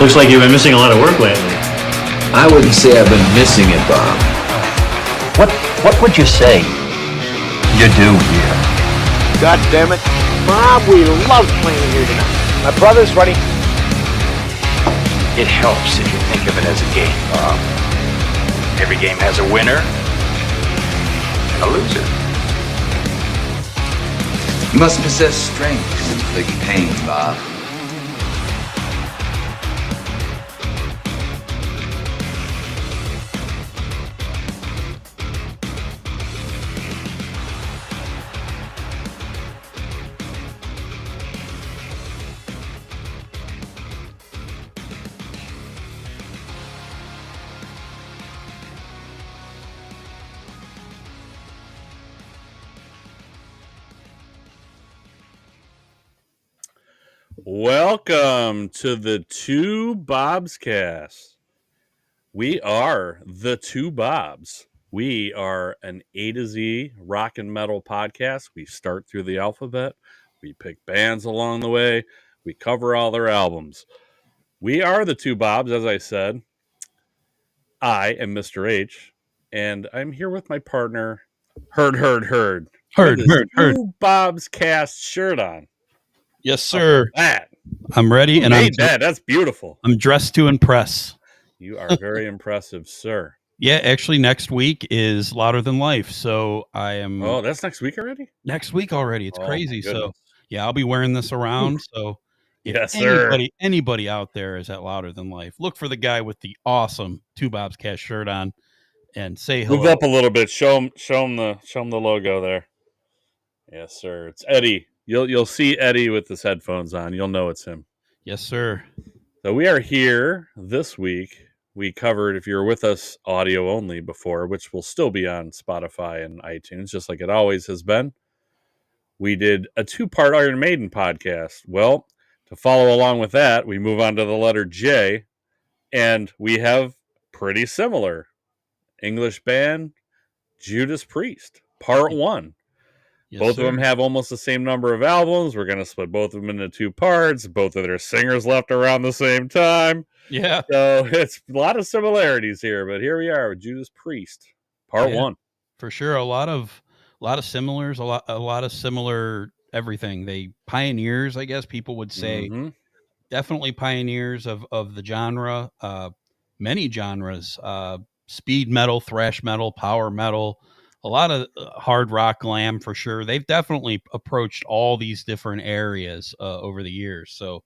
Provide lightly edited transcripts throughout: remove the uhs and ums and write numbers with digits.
Looks like you've been missing a lot of work lately. I wouldn't say I've been missing it, Bob. What would you say you do here? God damn it. Bob, we love playing here tonight. My brother's ready. It helps if you think of it as a game, Bob. Every game has a winner and a loser. You must possess strength to inflict pain, Bob. Welcome to the Two Bobs Cast. We are the Two Bobs. We are an A to Z rock and metal podcast. We start through the alphabet. We pick bands along the way. We cover all their albums. We are the Two Bobs, as I said. I am Mr. H, and I'm here with my partner, Heard. Two Bobs Cast shirt on. Yes, sir. That. I'm ready, and That's beautiful. I'm dressed to impress. You are very impressive, sir. Yeah, actually, next week is Louder Than Life, so I am. Oh, that's next week already. Next week already. It's crazy. So yeah, I'll be wearing this around. So yes, anybody out there is at Louder Than Life, look for the guy with the awesome Two Bobs Cast shirt on, and say hello. Move up a little bit. Show him the logo there. Yes, sir. It's Eddie. You'll see Eddie with his headphones on. You'll know it's him. Yes, sir. So we are here this week. We covered, if you were with us, audio only before, which will still be on Spotify and iTunes, just like it always has been. We did a 2-part Iron Maiden podcast. Well, to follow along with that, we move on to the letter J, and we have pretty similar English band, Judas Priest, part 1. Yes, both sir. of them have almost the same number of albums. We're going to split both of them into 2 parts. Both of their singers left around the same time. Yeah. So it's a lot of similarities here, but here we are with Judas Priest, part 1. For sure. A lot of similars, a lot of similar everything. They pioneers, I guess people would say. Mm-hmm. Definitely pioneers of the genre, many genres, speed metal, thrash metal, power metal, a lot of hard rock, glam for sure. They've definitely approached all these different areas over the years. So,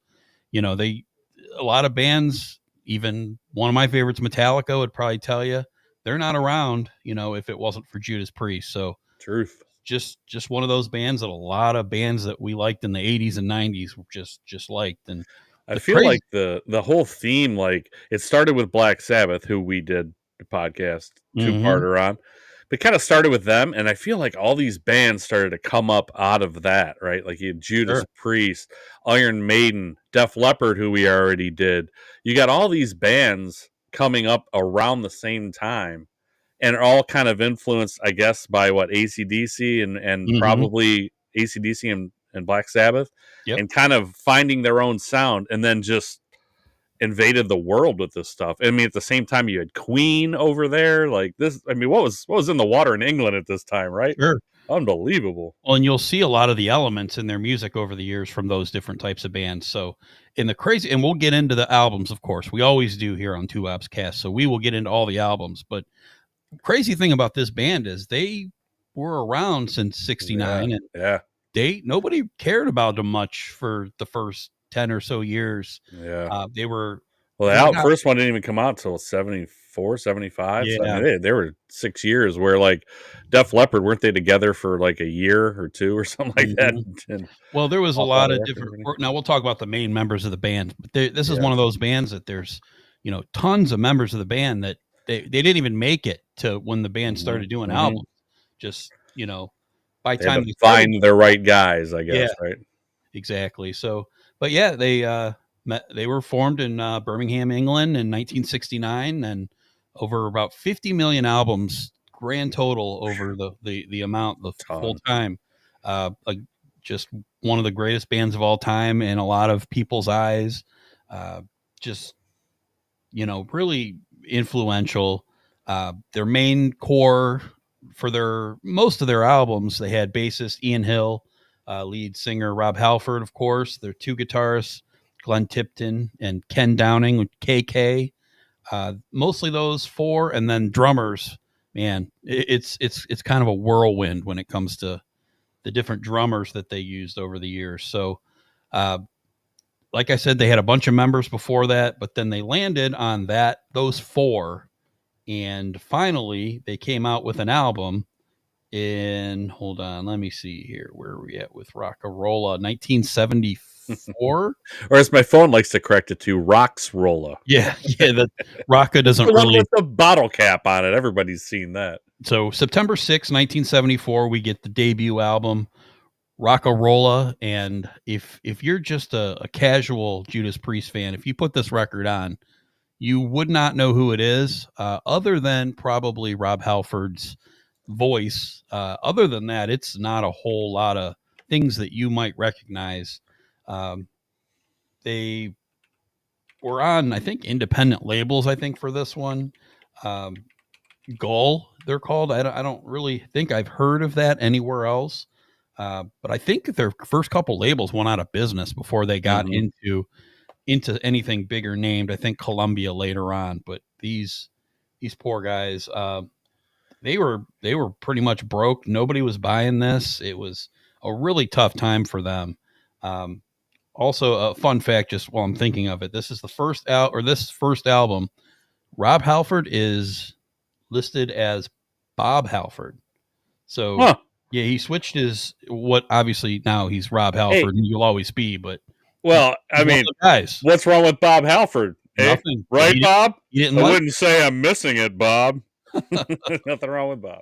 a lot of bands, even one of my favorites, Metallica, would probably tell you they're not around, if it wasn't for Judas Priest. So Truth. Just one of those bands that a lot of bands that we liked in the 80s and 90s just liked. And I feel like the whole theme, like it started with Black Sabbath, who we did the podcast 2-parter on. But kind of started with them, and I feel like all these bands started to come up out of that, right? Like you had Judas Priest, Iron Maiden, Def Leppard, who we already did. You got all these bands coming up around the same time, and are all kind of influenced, I guess, by what AC/DC and probably AC/DC and Black Sabbath, and kind of finding their own sound, and then just invaded the world with this stuff. I mean, at the same time, you had Queen over there, like this. I mean, what was in the water in England at this time, right? Sure. Unbelievable. Well, and you'll see a lot of the elements in their music over the years from those different types of bands. So and we'll get into the albums, of course. We always do here on Two Bobs Cast. So we will get into all the albums. But crazy thing about this band is they were around since 69. Nobody cared about them much for the first 10 or so years. They were the first one didn't even come out until 74, 75. So, I mean, they were 6 years, where like Def Leppard, weren't they together for like a year or 2 or something like that? And well, there was a lot of different. Now we'll talk about the main members of the band, but this is one of those bands that there's tons of members of the band that they didn't even make it to when the band started doing albums. Just by the time they find the right guys, I guess, right? Exactly. So, but yeah, they were formed in Birmingham, England in 1969, and over about 50 million albums grand total over the amount, the full time. Just one of the greatest bands of all time in a lot of people's eyes. Just really influential. Their main core for most of their albums, they had bassist Ian Hill, lead singer Rob Halford, of course, their two guitarists, Glenn Tipton and Ken Downing with KK. Mostly those four, and then drummers. Man, it's kind of a whirlwind when it comes to the different drummers that they used over the years. So, like I said, they had a bunch of members before that, but then they landed on those four, and finally they came out with an album hold on, let me see here. Where are we at with Rock-a-Rolla? 1974? Or as my phone likes to correct it to, Rocks Rolla. Yeah, the Rocka doesn't The one really... with the bottle cap on it. Everybody's seen that. So September 6, 1974, we get the debut album, Rock-a-Rolla. And if you're just a casual Judas Priest fan, if you put this record on, you would not know who it is, other than probably Rob Halford's voice. Other than that, it's not a whole lot of things that you might recognize. They were on, I think, independent labels, I think, for this one. Gull, they're called. I don't really think I've heard of that anywhere else. But I think their first couple labels went out of business before they got into anything bigger named. I think Columbia later on, but these poor guys, they were pretty much broke. Nobody was buying this. It was a really tough time for them. Also, a fun fact, just while I'm thinking of it, this is the first album. Rob Halford is listed as Bob Halford. So yeah, he switched obviously now he's Rob Halford, and you'll always be, but well, I mean, guys, what's wrong with Bob Halford? Nothing. Right, Bob? I wouldn't say I'm missing it, Bob. Nothing wrong with Bob.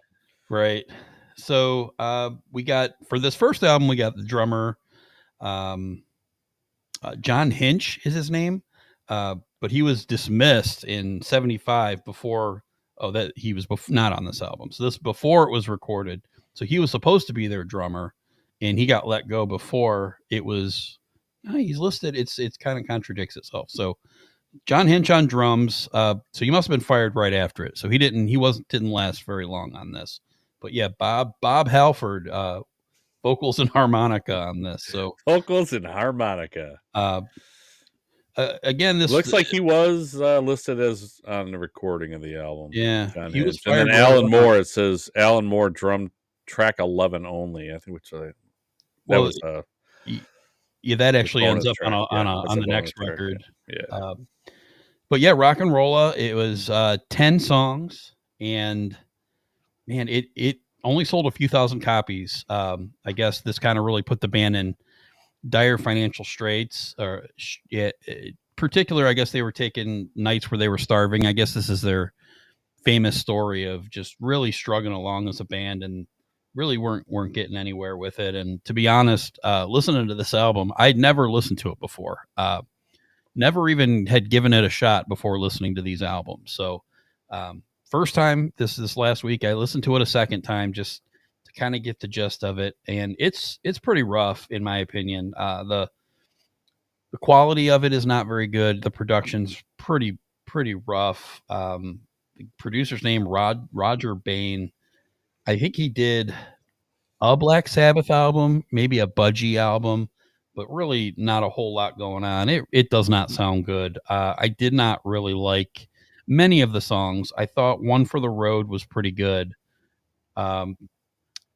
Right. So we got, for this first album, we got the drummer, John Hinch is his name, but he was dismissed in 75 before. That he was not on this album. So this before it was recorded. So he was supposed to be their drummer, and he got let go before it was. He's listed. It's kind of contradicts itself. So John Hinch on drums. So he must have been fired right after it. So he didn't last very long on this. But yeah, Bob Halford, vocals and harmonica on this. So vocals and harmonica. Again, this looks like he was listed as on the recording of the album. Yeah, John he was Hinch. And then Alan Moore. It says Alan Moore drum track 11 only. I think that actually ends up on the next record. Yeah. But yeah, Rock-a-Rolla. It was 10 songs, and man, it only sold a few thousand copies. I guess this kind of really put the band in dire financial straits, or particular, I guess they were taking nights where they were starving. I guess this is their famous story of just really struggling along as a band and really weren't getting anywhere with it. And to be honest, listening to this album, I'd never listened to it before. Never even had given it a shot before listening to these albums. So first time this last week, I listened to it a second time just kind of get the gist of it, and it's pretty rough in my opinion. The quality of it is not very good. The production's pretty rough. The producer's name Roger Bain. I think he did a Black Sabbath album, maybe a Budgie album, but really not a whole lot going on. It does not sound good. I did not really like many of the songs. I thought One for the Road was pretty good.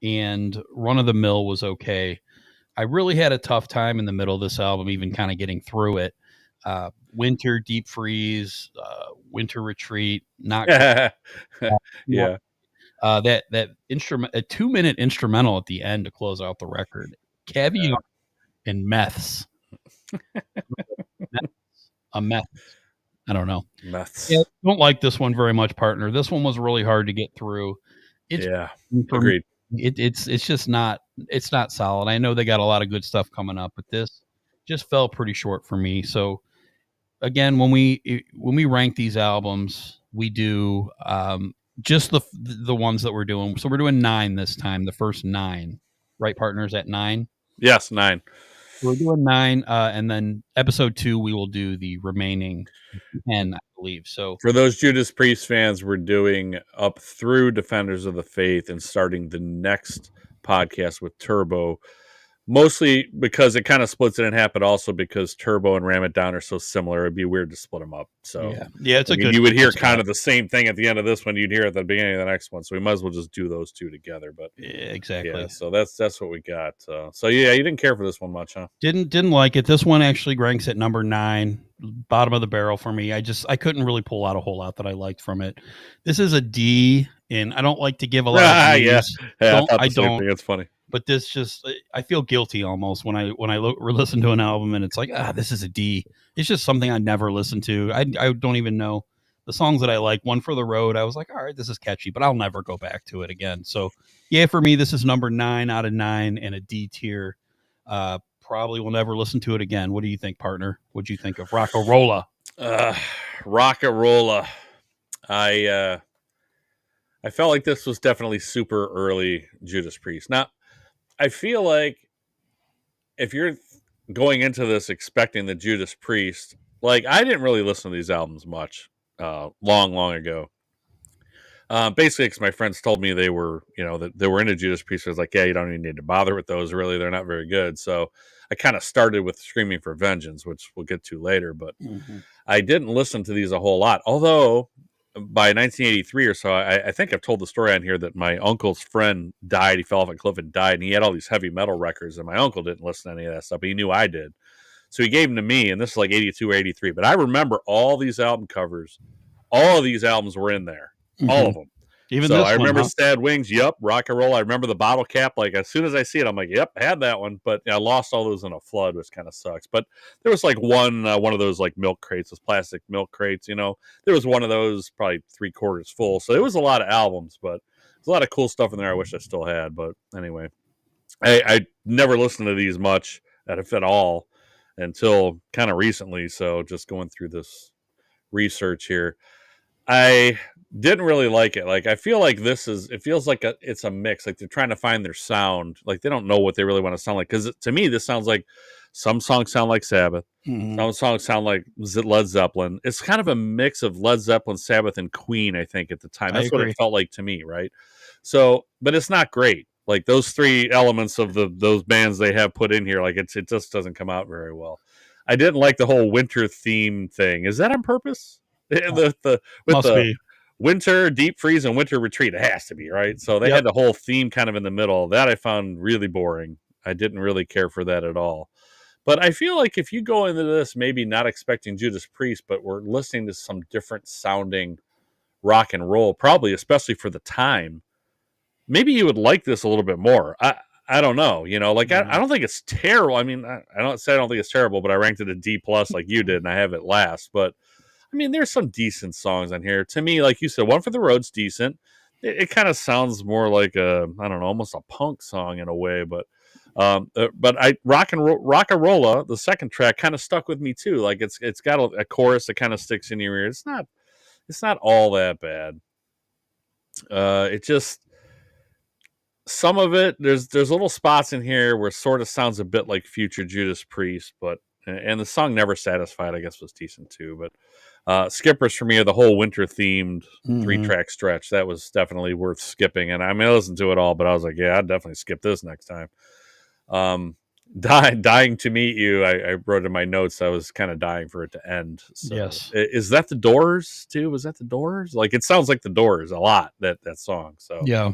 And Run of the Mill was okay. I really had a tough time in the middle of this album, even kind of getting through it. Winter, Deep Freeze, Winter Retreat, not yeah. That instrument, a 2-minute instrumental at the end to close out the record. Caviar and Meths. A meth. I don't know. Meths. Yeah, don't like this one very much, partner. This one was really hard to get through. Agreed. It's just not solid. I know they got a lot of good stuff coming up, but this just fell pretty short for me. So again, when we rank these albums, we do just the ones that we're doing. So we're doing 9 this time. The first 9, right, partners, at 9. Yes, 9. We're doing 9, and then episode 2 we will do the remaining 10, I believe. So For those Judas Priest fans, we're doing up through Defenders of the Faith and starting the next podcast with Turbo. Mostly because it kind of splits it in half, but also because Turbo and Ram It Down are so similar, it'd be weird to split them up. So yeah, it's you would hear kind of the same thing at the end of this one you'd hear at the beginning of the next one. So we might as well just do those two together. But exactly. Yeah, so that's what we got. So yeah, you didn't care for this one much, huh? Didn't like it. This one actually ranks at number 9, bottom of the barrel for me. I couldn't really pull out a whole lot that I liked from it. This is a D, and I don't like to give a lot of D's. Yeah, I don't. It's funny. But this just, I feel guilty almost when I listen to an album and it's like, this is a D. It's just something I never listened to. I don't even know the songs that I like. One for the Road, I was like, all right, this is catchy, but I'll never go back to it again. So yeah, for me, this is number 9 out of 9 and a D tier. Probably will never listen to it again. What do you think, partner? What'd you think of Rockarola? Rockarola. I felt like this was definitely super early Judas Priest. Now, I feel like if you're going into this expecting the Judas Priest, like I didn't really listen to these albums much long ago. Basically, because my friends told me they were, that they were into Judas Priest. I was like, yeah, you don't even need to bother with those. Really, they're not very good. So I kind of started with Screaming for Vengeance, which we'll get to later. But I didn't listen to these a whole lot. Although by 1983 or so, I think I've told the story on here that my uncle's friend died. He fell off a cliff and died, and he had all these heavy metal records, and my uncle didn't listen to any of that stuff, but he knew I did. So he gave them to me, and this is like 82 or 83. But I remember all these album covers. All of these albums were in there. All of them. Even so this I remember one, Sad Wings, yep, Rock and Roll. I remember the bottle cap. Like as soon as I see it, I'm like, yep, I had that one. But I lost all those in a flood, which kind of sucks. But there was like one of those like milk crates, those plastic milk crates. There was one of those probably 3/4 full. So it was a lot of albums, but there's a lot of cool stuff in there. I wish I still had. But anyway, I never listened to these much, if at all, until kind of recently. So just going through this research here. I didn't really like it. Like I feel like it feels like it's a mix. Like they're trying to find their sound. Like they don't know what they really want to sound like. Because to me, this sounds like some songs sound like Sabbath. Some songs sound like Led Zeppelin. It's kind of a mix of Led Zeppelin, Sabbath, and Queen. I think at the time that's what it felt like to me, right? So, but it's not great. Like those 3 elements of those bands they have put in here, like it just doesn't come out very well. I didn't like the whole winter theme thing. Is that on purpose? With the winter deep freeze and winter retreat, it has to be, right? So they had the whole theme kind of in the middle. That I found really boring. I didn't really care for that at all. But I feel like if you go into this maybe not expecting Judas Priest, but we're listening to some different sounding rock and roll, probably especially for the time, maybe you would like this a little bit more. I don't know, I don't think it's terrible. I mean, I don't think it's terrible, but I ranked it a D+ like you did, and I have it last. But I mean, there's some decent songs on here. To me, like you said, One for the Road's decent. It kind of sounds more like almost a punk song in a way. But Rockarola, the second track, kind of stuck with me too. Like it's got a chorus that kind of sticks in your ear. It's not all that bad. It just some of it. There's little spots in here where it sort of sounds a bit like future Judas Priest, and the song Never Satisfied, I guess, was decent too. But skippers for me are the whole winter themed 3-track stretch. That was definitely worth skipping. And I mean, I listened to it all, but I was like, yeah, I'd definitely skip this next time. Dying to Meet You, I wrote in my notes, I was kind of dying for it to end. So, yes. Is that the Doors too? Was that the Doors? Like it sounds like the Doors a lot, that song. So yeah,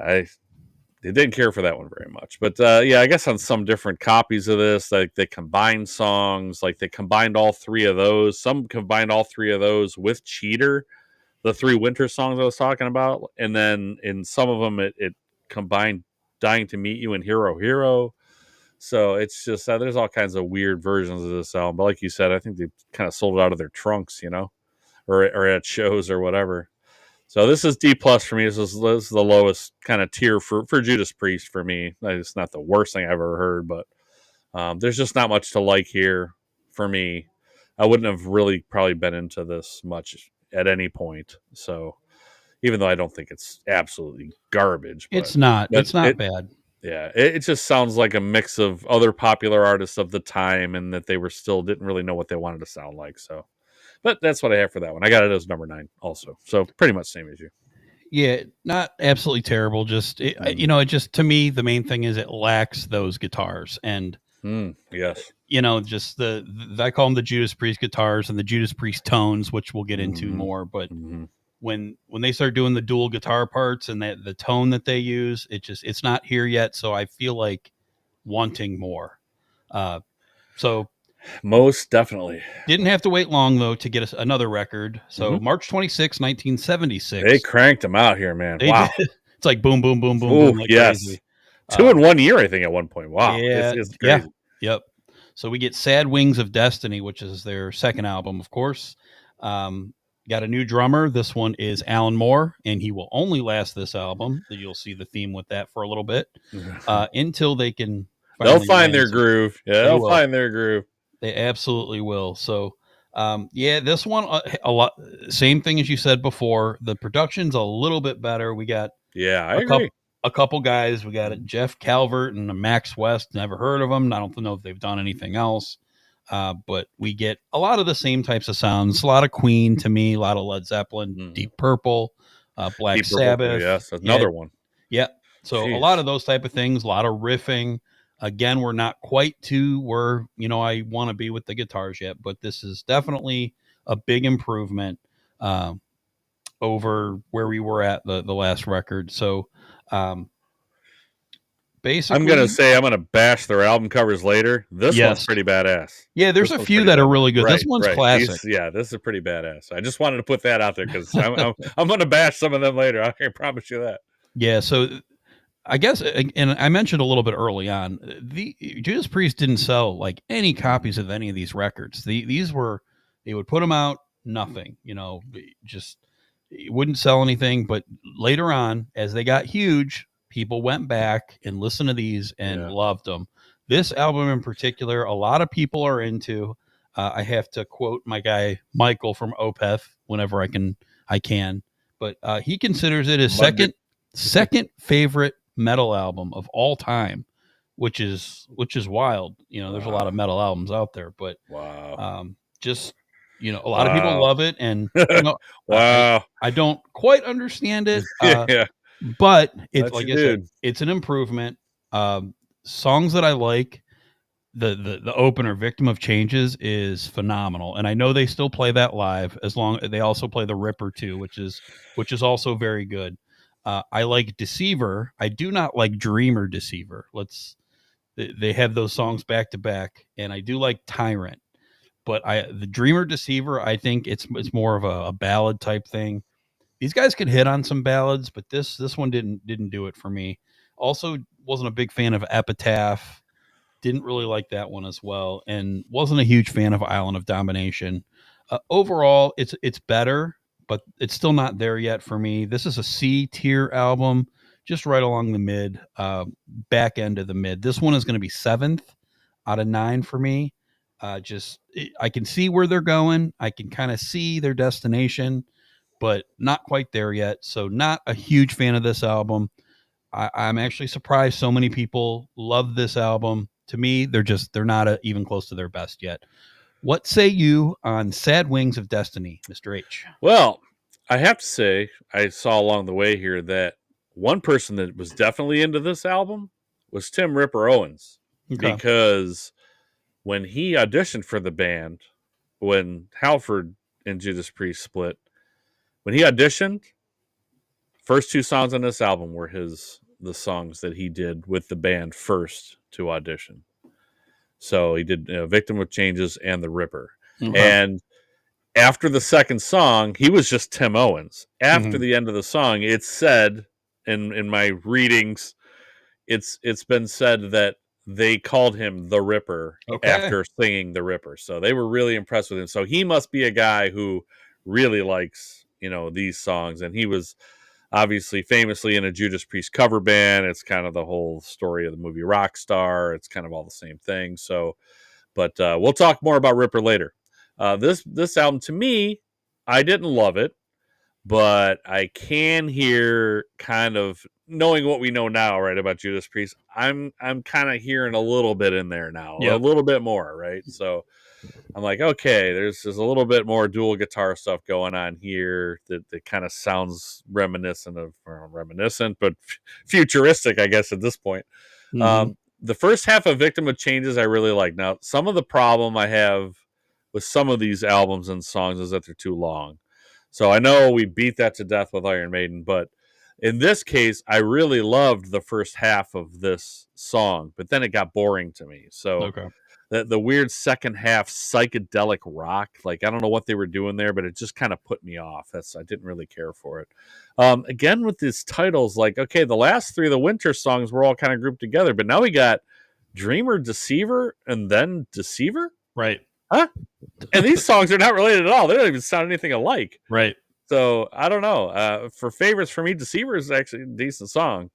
I didn't care for that one very much. But I guess on some different copies of this, like they combined songs, like they combined all 3 of those. Some combined all 3 of those with Cheater, the 3 winter songs I was talking about. And then in some of them, it combined Dying to Meet You and Hero Hero. So it's just, there's all kinds of weird versions of this album. But like you said, I think they kind of sold it out of their trunks, or at shows or whatever. So this is D+ for me. This is the lowest kind of tier for Judas Priest for me. It's not the worst thing I've ever heard, but there's just not much to like here for me. I wouldn't have really probably been into this much at any point. So even though I don't think it's absolutely garbage. It's not bad. Yeah, it just sounds like a mix of other popular artists of the time, and that they were still didn't really know what they wanted to sound like. So, but that's what I have for that one. I got it as number 9 also. So pretty much same as you. Yeah, not absolutely terrible. Just it just to me the main thing is it lacks those guitars, and Yes. just I call them the Judas Priest guitars and the Judas Priest tones, which we'll get into more. But when they start doing the dual guitar parts and that the tone that they use, it's not here yet. So I feel like wanting more. So Most definitely. didn't have to wait long though to get us another record. So March 26, 1976. They cranked them out here, man. They Wow. did. It's like boom, boom, boom, boom, Ooh, boom, like yes. crazy. 2 in 1 year, I think, at one point. Wow. Yeah, It's crazy. Yep. So we get Sad Wings of Destiny, which is their second album, of course. Got a new drummer. This one is Alan Moore, and he will only last this album. You'll see the theme with that for a little bit until they can. They'll find their groove. Yeah, they'll find their groove. They absolutely will. So, this one a lot. Same thing as you said before. The production's a little bit better. We got I agree. A couple guys. We got Jeff Calvert and Max West. Never heard of them. I don't know if they've done anything else. But we get a lot of the same types of sounds. A lot of Queen to me. A lot of Led Zeppelin, Deep Purple, Black Deep Sabbath. Purple, yes, another one. Yeah. So a lot of those type of things. A lot of riffing. Again, we're not quite to where I want to be with the guitars yet, but this is definitely a big improvement over where we were at the last record. So basically, I'm gonna say I'm gonna bash their album covers later. This one's pretty badass. Yeah, there's a few that are really good. This one's classic. This is pretty badass. I just wanted to put that out there because I'm gonna bash some of them later. I can promise you that. Yeah. So I guess, and I mentioned a little bit early on, the Judas Priest didn't sell like any copies of any of these records. They would put them out, nothing, just it wouldn't sell anything. But later on, as they got huge, people went back and listened to these and loved them. This album in particular, a lot of people are into. I have to quote my guy Michael from Opeth whenever I can, but he considers it his second favorite metal album of all time, which is wild. There's a lot of metal albums out there, but just a lot of people love it, and I don't quite understand it. But it's like I said, it's an improvement. Songs that I like, the opener, "Victim of Changes," is phenomenal, and I know they still play that live. As long they also play the Ripper too, which is also very good. I like Deceiver. I do not like Dreamer Deceiver. They have those songs back to back, and I do like Tyrant. But the Dreamer Deceiver, I think it's more of a ballad type thing. These guys could hit on some ballads, but this one didn't do it for me. Also, wasn't a big fan of Epitaph. Didn't really like that one as well, and wasn't a huge fan of Island of Domination. Overall, it's better, but it's still not there yet for me. This is a C tier album, just right along the mid, back end of the mid. This one is going to be 7th out of 9 for me. I can see where they're going. I can kind of see their destination, but not quite there yet. So not a huge fan of this album. I'm actually surprised so many people love this album. To me, they're not even close to their best yet. What say you on Sad Wings of Destiny, Mr. H? Well, I have to say, I saw along the way here that one person that was definitely into this album was Tim Ripper Owens. Okay. Because when he auditioned for the band, when Halford and Judas Priest split, when he auditioned, first 2 songs on this album were the songs that he did with the band first to audition. So he did Victim of Changes and The Ripper. Mm-hmm. And after the second song, he was just Tim Owens. After the end of the song, it's said in my readings, it's been said that they called him The Ripper after singing The Ripper. So they were really impressed with him. So he must be a guy who really likes, these songs. And he was obviously famously in a Judas Priest cover band. It's kind of the whole story of the movie Rockstar. It's kind of all the same thing. So, but we'll talk more about Ripper later. This album, to me, I didn't love it. but I can hear, kind of knowing what we know now, right, about Judas Priest. I'm kind of hearing a little bit in there now, a Yep. little bit more, right? So I'm like, okay, there's a little bit more dual guitar stuff going on here that kind of sounds reminiscent, but futuristic, I guess, at this point. The first half of Victim of Changes I really like. Now, some of the problem I have with some of these albums and songs is that they're too long. So I know we beat that to death with Iron Maiden, but in this case, I really loved the first half of this song, but then it got boring to me. So Okay. the weird second half psychedelic rock, like I don't know what they were doing there, but it just kind of put me off. I didn't really care for it. Again, with these titles, like, okay, the last three of the Winter songs were all kind of grouped together, but now we got Dreamer, Deceiver, and then Deceiver. Right. Huh? And these songs are not related at all. They don't even sound anything alike. Right. So I don't know. For favorites for me, Deceiver is actually a decent song.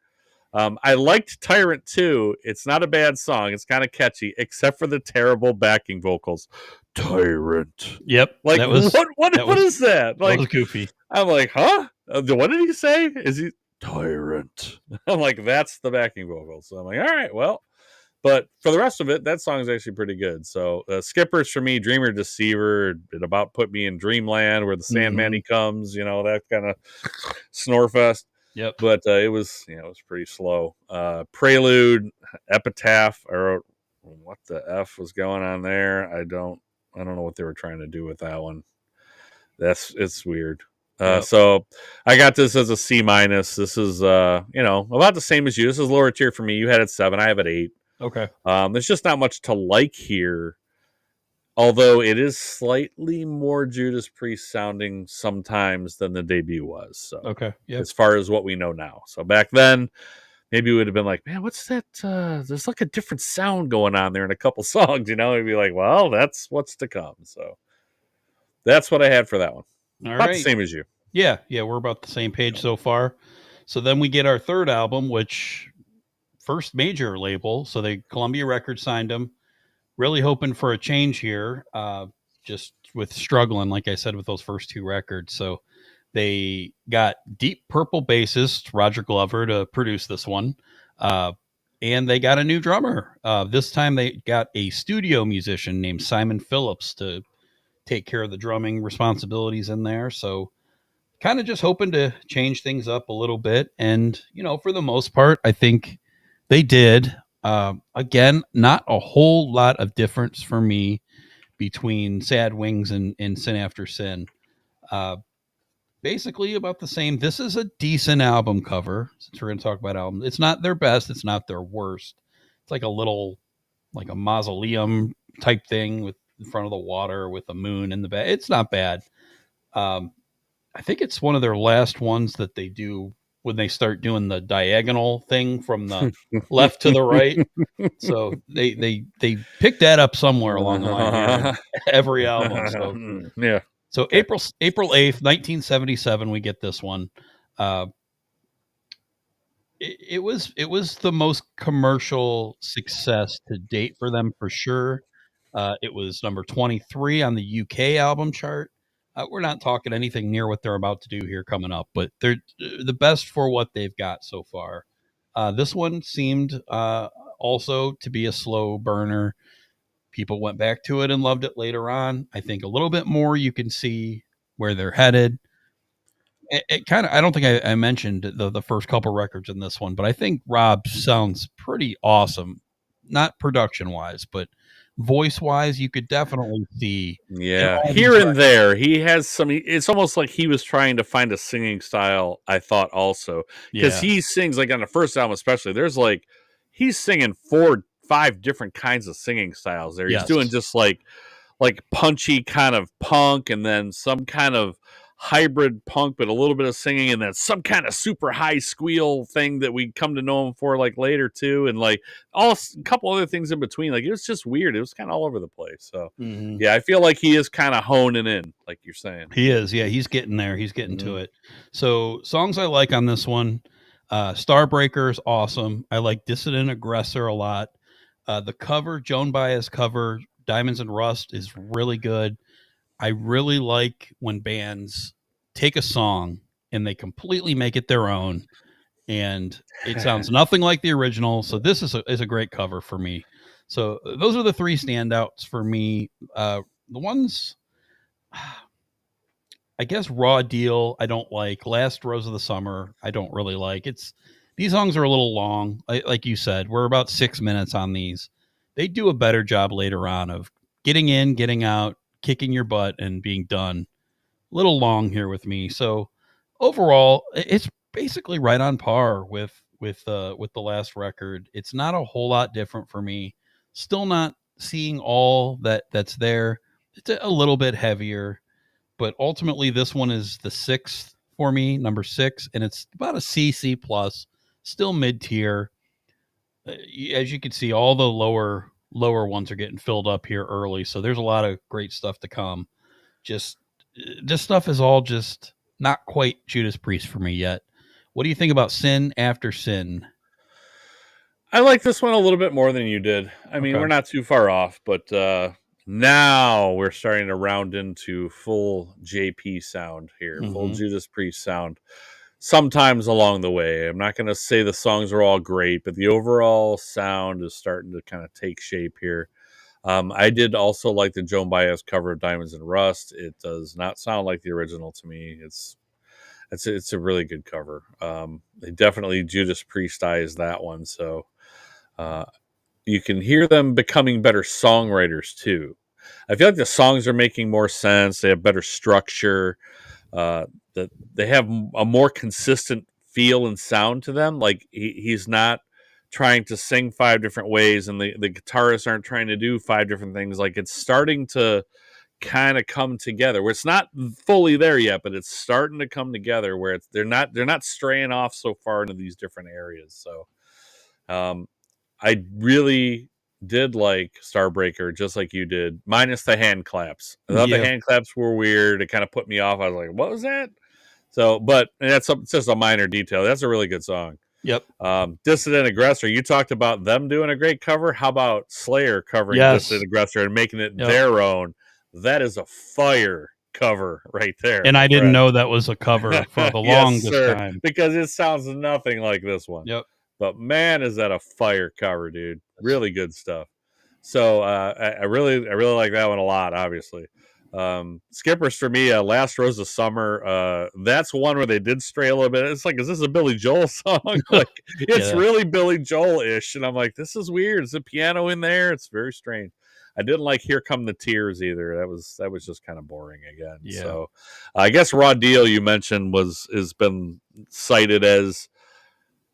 I liked Tyrant too. It's not a bad song. It's kind of catchy, except for the terrible backing vocals. Tyrant. Yep. Like, that was what is that? Like, that was goofy. I'm like, huh? What did he say? Is he Tyrant? I'm like, that's the backing vocals. So I'm like, all right, well. But for the rest of it, that song is actually pretty good. So skippers for me, Dreamer, Deceiver, it about put me in Dreamland where the Sandman he comes, that kind of snore fest. Yep. But it was pretty slow. Prelude, Epitaph, or what the F was going on there? I don't know what they were trying to do with that one. It's weird. Yep. So I got this as a C-. This is about the same as you. This is lower tier for me. You had it 7, I have it 8. Okay. There's just not much to like here, although it is slightly more Judas Priest sounding sometimes than the debut was. So Okay. Yep. as far as what we know now. So back then, maybe we would have been like, man, what's that? There's like a different sound going on there in a couple songs, We'd be like, well, that's what's to come. So that's what I had for that one. All About right. the same as you. Yeah. We're about the same page so far. So then we get our third album, which first major label. So Columbia Records signed them. Really hoping for a change here. Just with struggling, like I said, with those first 2 records. So they got Deep Purple bassist Roger Glover to produce this one. And they got a new drummer. This time they got a studio musician named Simon Phillips to take care of the drumming responsibilities in there. So kind of just hoping to change things up a little bit. And, for the most part, I think they did. Again, not a whole lot of difference for me between Sad Wings and Sin After Sin. Basically about the same. This is a decent album cover, since we're going to talk about albums. It's not their best. It's not their worst. It's like a mausoleum type thing with in front of the water with a moon in the back. It's not bad. I think it's one of their last ones that they do when they start doing the diagonal thing from the left to the right. So they picked that up somewhere along the line here in every album. So yeah. So April 8th, 1977, we get this one. It was the most commercial success to date for them for sure. It was number 23 on the UK album chart. We're not talking anything near what they're about to do here coming up, but they're the best for what they've got so far. This one seemed also to be a slow burner. People went back to it and loved it later on. I think a little bit more you can see where they're headed. It kind of, I don't think I mentioned the first couple records in this one, but I think Rob sounds pretty awesome. Not production wise, but voice wise, you could definitely see. Yeah, here and there, he has some. It's almost like he was trying to find a singing style. I thought also because he sings like on the first album, especially. There's like he's singing 4-5 different kinds of singing styles. There, he's doing just like punchy kind of punk, and then some kind of hybrid punk, but a little bit of singing, and then some kind of super high squeal thing that we come to know him for like later too, and like a couple other things in between. Like it was just weird. It was kind of all over the place. So yeah, I feel like he is kind of honing in, like you're saying. He is. Yeah, he's getting there. He's getting to it. So songs I like on this one, Starbreaker is awesome. I like Dissident Aggressor a lot. The cover, Joan Baez cover, Diamonds and Rust, is really good. I really like when bands take a song and they completely make it their own, and it sounds nothing like the original. So this is a great cover for me. So those are the three standouts for me. The ones, I guess, Raw Deal I don't like. Last Rose of the Summer I don't really like. These songs are a little long. Like you said, we're about 6 minutes on these. They do a better job later on of getting in, getting out, kicking your butt, and being done. A little long here with me. So overall, it's basically right on par with the last record. It's not a whole lot different for me. Still not seeing all that's there. It's a little bit heavier, but ultimately this one is the sixth for me, number 6, and it's about a C plus, still mid tier. As you can see, all the lower ones are getting filled up here early, so there's a lot of great stuff to come. Just this stuff is all just not quite Judas Priest for me yet. What do you think about Sin After Sin? I like this one a little bit more than you did. I mean, Okay. we're not too far off, but now we're starting to round into full JP sound here, full Judas Priest sound. Sometimes along the way, I'm not going to say the songs are all great, but the overall sound is starting to kind of take shape here. I did also like the Joan Baez cover of Diamonds and Rust. It does not sound like the original to me. It's a really good cover. They definitely Judas Priestized that one, so you can hear them becoming better songwriters too. I feel like the songs are making more sense. They have better structure. That they have a more consistent feel and sound to them. Like he's not trying to sing 5 different ways, and the guitarists aren't trying to do 5 different things. Like it's starting to kind of come together where it's not fully there yet, but it's starting to come together where they're not straying off so far into these different areas. So I really did like Starbreaker just like you did, minus the hand claps. I thought the hand claps were weird. It kind of put me off. I was like, what was that? So, but it's just a minor detail. That's a really good song. Yep. Dissident Aggressor. You talked about them doing a great cover. How about Slayer covering Dissident Aggressor and making it their own? That is a fire cover right there. And I didn't know that was a cover for the longest time. Because it sounds nothing like this one. Yep. But man, is that a fire cover, dude. Really good stuff. So I really like that one a lot, obviously. Skippers for me, Last Rose of Summer. That's one where they did stray a little bit. It's like, is this a Billy Joel song? Like it's really Billy Joel-ish. And I'm like, this is weird. Is the piano in there? It's very strange. I didn't like Here Come the Tears either. That was just kind of boring again. Yeah. So I guess Raw Deal you mentioned has been cited as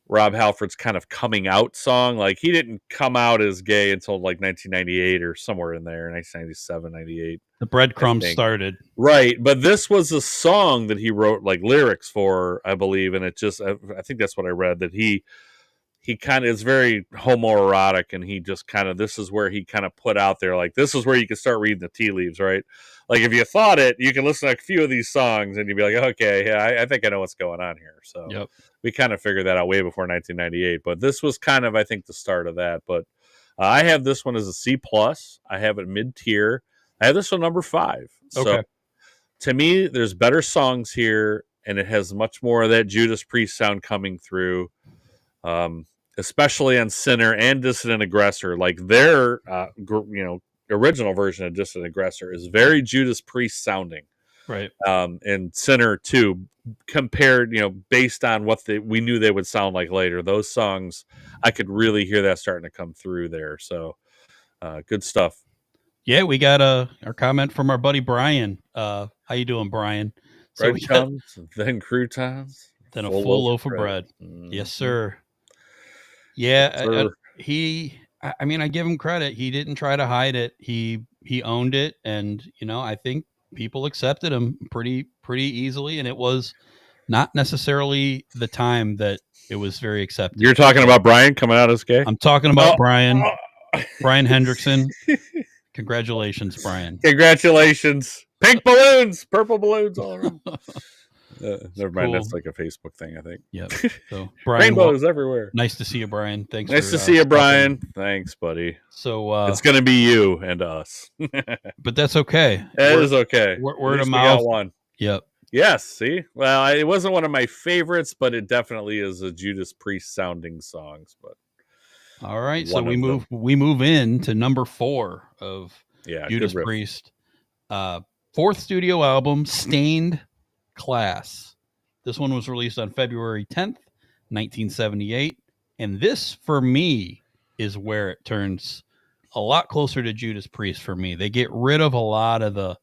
Rob Halford's kind of coming out song. Like he didn't come out as gay until like 1998 or somewhere in there, 1997, 98. The breadcrumbs started. Right. But this was a song that he wrote like lyrics for, I believe. And it just, I think that's what I read, that he kind of is very homoerotic, and he just kind of, this is where he kind of put out there, like, this is where you can start reading the tea leaves, right? Like, if you thought it, you can listen to a few of these songs and you'd be like, okay, yeah, I think I know what's going on here. So we kind of figured that out way before 1998, but this was kind of, I think, the start of that. But I have this one as a C+. I have it mid-tier. I have this one number 5. So to me, there's better songs here, and it has much more of that Judas Priest sound coming through. Especially on Sinner and Dissident Aggressor, like their original version of Dissident Aggressor is very Judas Priest sounding, right? And Sinner too, compared, based on what we knew they would sound like later. Those songs, I could really hear that starting to come through there. So, good stuff. Yeah, we got our comment from our buddy Brian. How you doing, Brian? So bread comes, then croutons, then a full loaf of bread. Yes, sir. Yeah, I mean, I give him credit. He didn't try to hide it. He owned it, and I think people accepted him pretty easily. And it was not necessarily the time that it was very accepted. You're talking about Brian coming out as gay? I'm talking about Brian Hendrickson. Congratulations, Brian. Congratulations. Pink balloons, purple balloons all around. Never mind. Cool. That's like a Facebook thing, I think. Yep. So Brian, rainbows everywhere. Nice to see you, Brian. Thanks. Nice to see you, Brian. Thanks, buddy. So it's going to be you and us. But that's okay. It is okay. Word of mouth. One. Yep. Yes, see? Well, it wasn't one of my favorites, but it definitely is a Judas Priest sounding songs. But All right, so one of them. we move in to number 4 of Yeah, Judas good riff. Priest. Fourth studio album, Stained Class. This one was released on February 10th, 1978. And this, for me, is where it turns a lot closer to Judas Priest for me. They get rid of a lot of the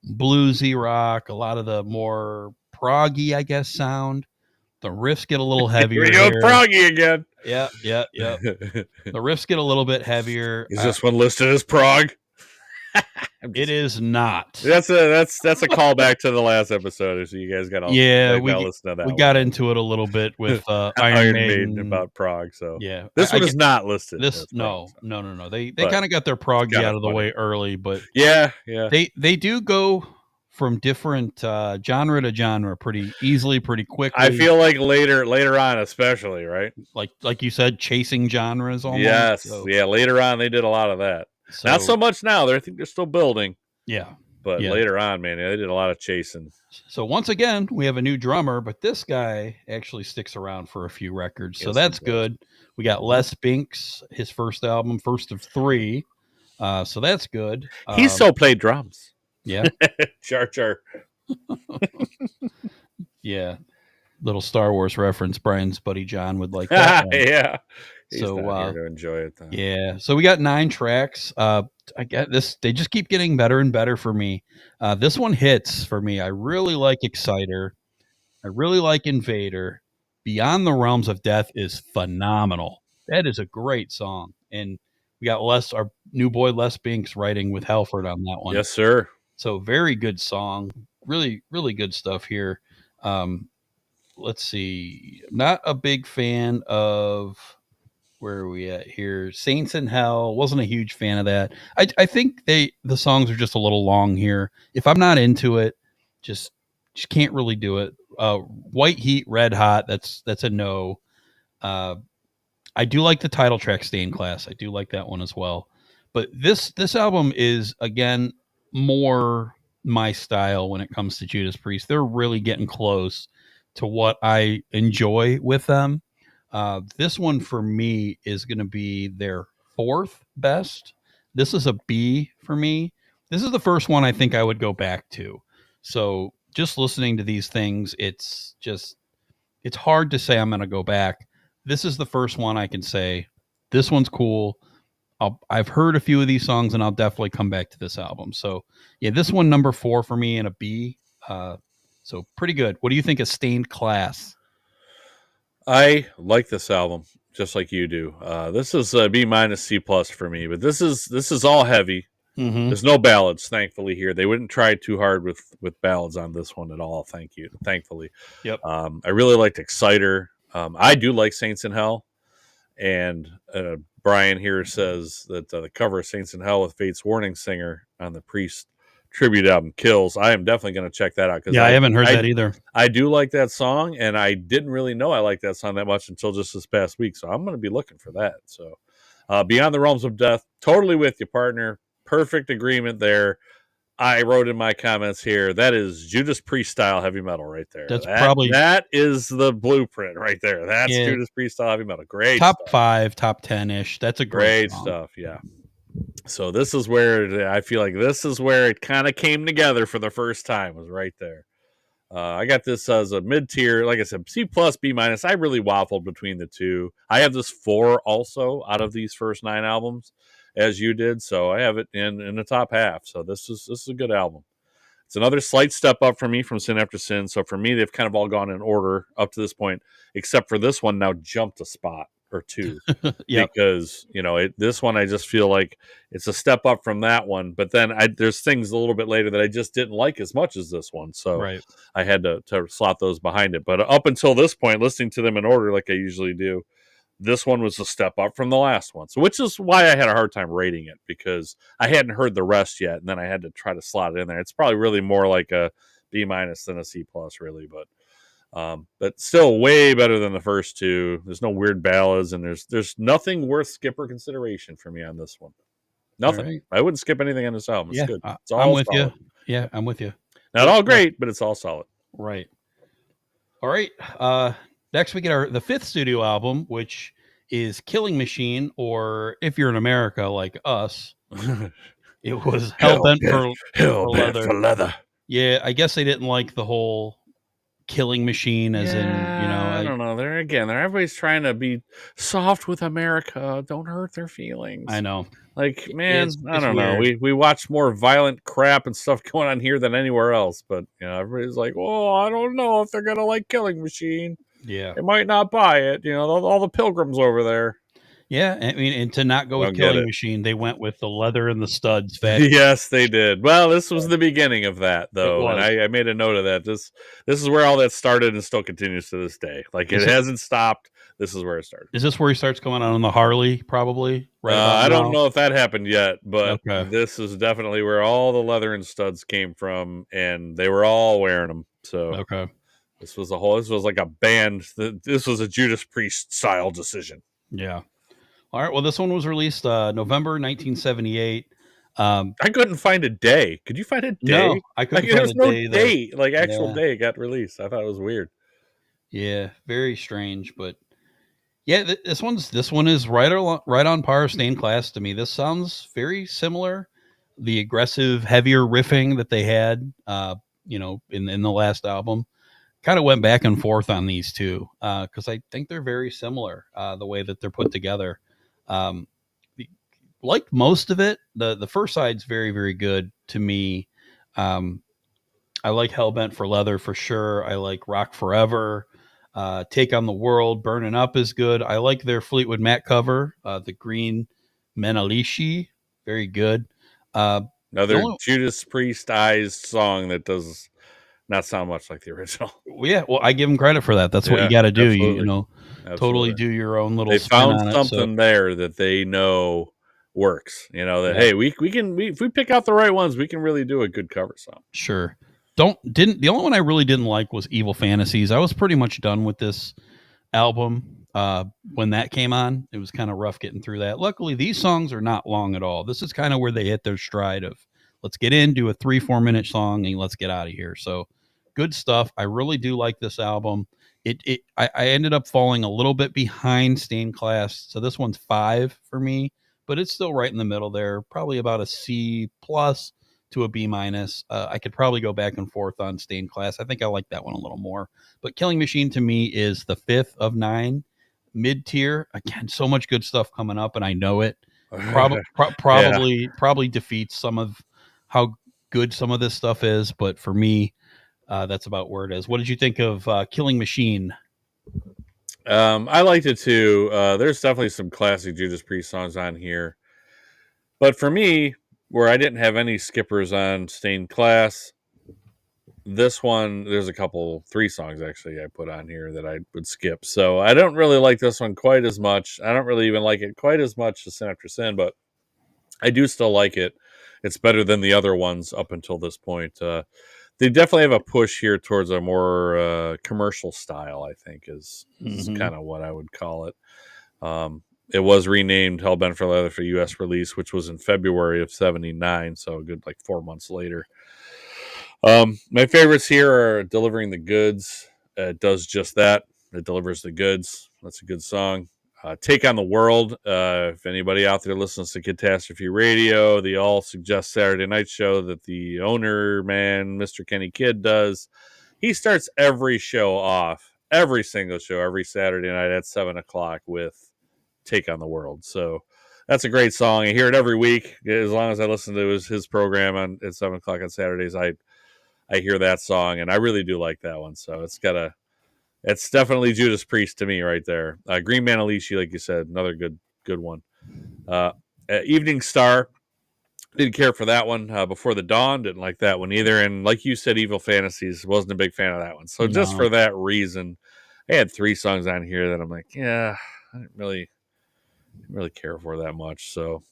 bluesy rock, a lot of the more proggy, I guess, sound. The riffs get a little heavier. Here we go, proggy again. Yeah. The riffs get a little bit heavier. Is this one listed as prog? It is not. That's a callback to the last episode. So you guys got all listen to that. We got into it a little bit with Iron Maiden about prog. So yeah, this one is not listed. This no. They kind of got their proggy out of the way early, but yeah. They do go from different genre to genre pretty easily, pretty quickly. I feel like later on, especially, right? Like you said, chasing genres almost. Yes, yeah. Later on, they did a lot of that. So, not so much now. I think they're still building. Yeah. But later on, man, they did a lot of chasing. So once again, we have a new drummer, but this guy actually sticks around for a few records. So that's good. We got Les Binks, his first album, first of 3. So that's good. He still played drums. Yeah. Char. Yeah. Little Star Wars reference. Brian's buddy John would like that. Yeah. He's so here to enjoy it. Though. Yeah. So we got 9 tracks. I get this. They just keep getting better and better for me. This one hits for me. I really like Exciter. I really like Invader. Beyond the Realms of Death is phenomenal. That is a great song. And we got our new boy Les Binks writing with Halford on that one. Yes, sir. So very good song. Really, really good stuff here. Let's see. Not a big fan of, where are we at here? Saints in Hell. Wasn't a huge fan of that. I think the songs are just a little long here. If I'm not into it, just can't really do it. White Heat, Red Hot. That's a no. I do like the title track, Stained Class. I do like that one as well. But this album is, again, more my style when it comes to Judas Priest. They're really getting close to what I enjoy with them. This one for me is going to be their 4th best. This is a B for me. This is the first one I think I would go back to. So just listening to these things, it's hard to say I'm going to go back. This is the first one I can say, this one's cool. I've heard a few of these songs and I'll definitely come back to this album. So yeah, this one number 4 for me and a B. So pretty good. What do you think of Stained Class? I like this album just like you do. This is a B- C+ for me, but this is all heavy. Mm-hmm. There's no ballads, thankfully. Here they wouldn't try too hard with ballads on this one at all. Thankfully. Yep. I really liked Exciter. I do like Saints in Hell, and Brian here says that the cover of Saints in Hell with Fate's Warning Singer on the Priest tribute album Kills. I am definitely going to check that out. I haven't heard that either. I do like that song, and I didn't really know I liked that song that much until just this past week. So I'm going to be looking for that. So Beyond the Realms of Death, totally with you, partner. Perfect agreement there. I wrote in my comments here, that is Judas Priest style heavy metal right there. That is the blueprint right there. That's Judas Priest style heavy metal. Great top stuff. 5, top 10-ish. That's a great song. Stuff. Yeah. So this is where I feel like this is where it kind of came together for the first time, was right there. I got this as a mid-tier, like I said, C+, B-. I really waffled between the two. I have this 4 also out of these first 9 albums, as you did. So I have it in the top half. So this is a good album. It's another slight step up for me from Sin After Sin. So for me, they've kind of all gone in order up to this point, except for this one now jumped a spot or 2. Yep. Because, this one, I just feel like it's a step up from that one. But then there's things a little bit later that I just didn't like as much as this one. So I had to slot those behind it. But up until this point, listening to them in order like I usually do, this one was a step up from the last one. So which is why I had a hard time rating it, because I hadn't heard the rest yet. And then I had to try to slot it in there. It's probably really more like a B- than a C+, really. But still way better than the first 2. There's no weird ballads, and there's nothing worth skipper consideration for me on this one. Nothing. Right. I wouldn't skip anything on this album. It's good. It's all I'm with solid. You. Yeah, I'm with you. Not all great, but it's all solid. Right. All right. Next we get the fifth studio album, which is Killing Machine, or if you're in America like us, it was Hell Bent Hell for bent Leather. for leather. Yeah, I guess they didn't like the whole Killing Machine, as in, I don't know. They're everybody's trying to be soft with America. Don't hurt their feelings. I know. Like, man, I It's don't know. weird. We watch more violent crap and stuff going on here than anywhere else. But everybody's like, "Oh, I don't know if they're gonna like Killing Machine. Yeah. They might not buy it." All the pilgrims over there. Yeah, I mean, and to not go I with don't get Killing it. Machine, they went with the leather and the studs. Fat. Yes, they did. Well, this was the beginning of that, It though, and was. I made a note of that. This is where all that started and still continues to this day. Like, it hasn't stopped. This is where it started. Is this where he starts going on the Harley? Probably right about I don't now? know if that happened yet, but Okay. this is definitely where all the leather and studs came from, and they were all wearing them. So Okay. this was like a band. This was a Judas Priest style decision. Yeah. All right. Well, this one was released November 1978. I couldn't find a day. Could you find a day? No, I couldn't There find was a no day that. date, like actual Yeah. day it got released. I thought it was weird. Yeah, very strange, but yeah, this one is right on par with Stained Class to me. This sounds very similar. The aggressive, heavier riffing that they had, in the last album, kind of went back and forth on these two because I think they're very similar the way that they're put together. Um, like most of it, the first side's very, very good to me. I like Hellbent for Leather for sure. I like Rock Forever. Take on the World, Burning Up is good. I like their Fleetwood Mac cover, the Green Menalishi, very good. Another only- Judas Priest-ized song that does not sound much like the original. Yeah, well, I give them credit for that. That's what you got to do. Absolutely. Totally do your own little They spin found on it. something there that they know works. That Yeah. hey, we can if we pick out the right ones, we can really do a good cover song. Sure. The only one I really didn't like was Evil Fantasies. I was pretty much done with this album when that came on. It was kind of rough getting through that. Luckily, these songs are not long at all. This is kind of where they hit their stride of let's get in, do a 3-4 minute song, and let's get out of here. So good stuff. I really do like this album. I ended up falling a little bit behind Stained Class, so this one's 5 for me, but it's still right in the middle there, probably about a C plus to a B minus. I could probably go back and forth on Stained Class. I think I like that one a little more. But Killing Machine to me is the 5th of 9, mid tier. Again, so much good stuff coming up, and I know it. Probably defeats some of how good some of this stuff is, but for me, that's about where it is. What did you think of Killing Machine? I liked it too. There's definitely some classic Judas Priest songs on here, but for me, where I didn't have any skippers on Stained Class, this one, there's 3 songs actually I put on here that I would skip. So I don't really like this one quite as much. I don't really even like it quite as much as Sin After Sin, but I do still like it. It's better than the other ones up until this point. They definitely have a push here towards a more commercial style, I think is kind of what I would call it. It was renamed Hellbent for Leather for U.S. release, which was in February of 79, so a good 4 months later. My favorites here are Delivering the Goods. It does just that. It delivers the goods. That's a good song. Take on the World. If anybody out there listens to Catastrophe Radio, the All Suggest Saturday Night Show that the owner, man, Mr. Kenny Kidd does, he starts every show off, every single show, every Saturday night at 7 o'clock with Take on the World. So that's a great song. I hear it every week. As long as I listen to his program at 7 o'clock on Saturdays, I hear that song, and I really do like that one. So it's definitely Judas Priest to me right there. Green Manalishi, like you said, another good one. Evening Star, didn't care for that one. Before the Dawn, didn't like that one either. And like you said, Evil Fantasies, wasn't a big fan of that one. So just for that reason, I had 3 songs on here that I'm like, yeah, I didn't really care for that much. So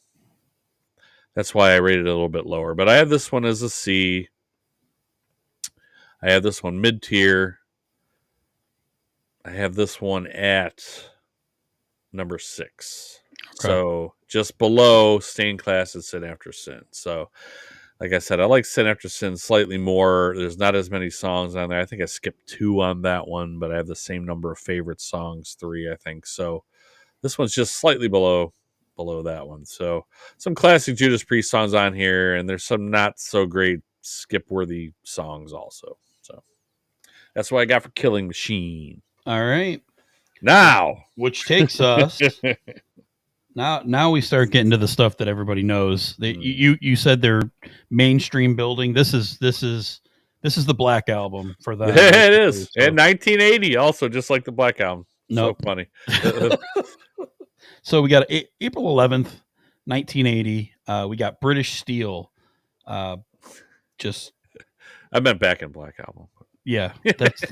that's why I rated it a little bit lower. But I have this one as a C. I have this one mid-tier. I have this one at number 6. Okay. So just below Stained Class and Sin After Sin. So like I said, I like Sin After Sin slightly more. There's not as many songs on there. I think I skipped 2 on that one, but I have the same number of favorite songs, 3, I think. So this one's just slightly below that one. So some classic Judas Priest songs on here, and there's some not so great skip worthy songs also. So that's what I got for Killing Machine. All right. Now, Which takes us now we start getting to the stuff that everybody knows. You said they're mainstream building. This is the Black Album for them. it is. So. And 1980 also, just like the Black Album. Nope. So funny. So we got April 11th, 1980. We got British Steel. Just I meant Back in Black Album. yeah, that's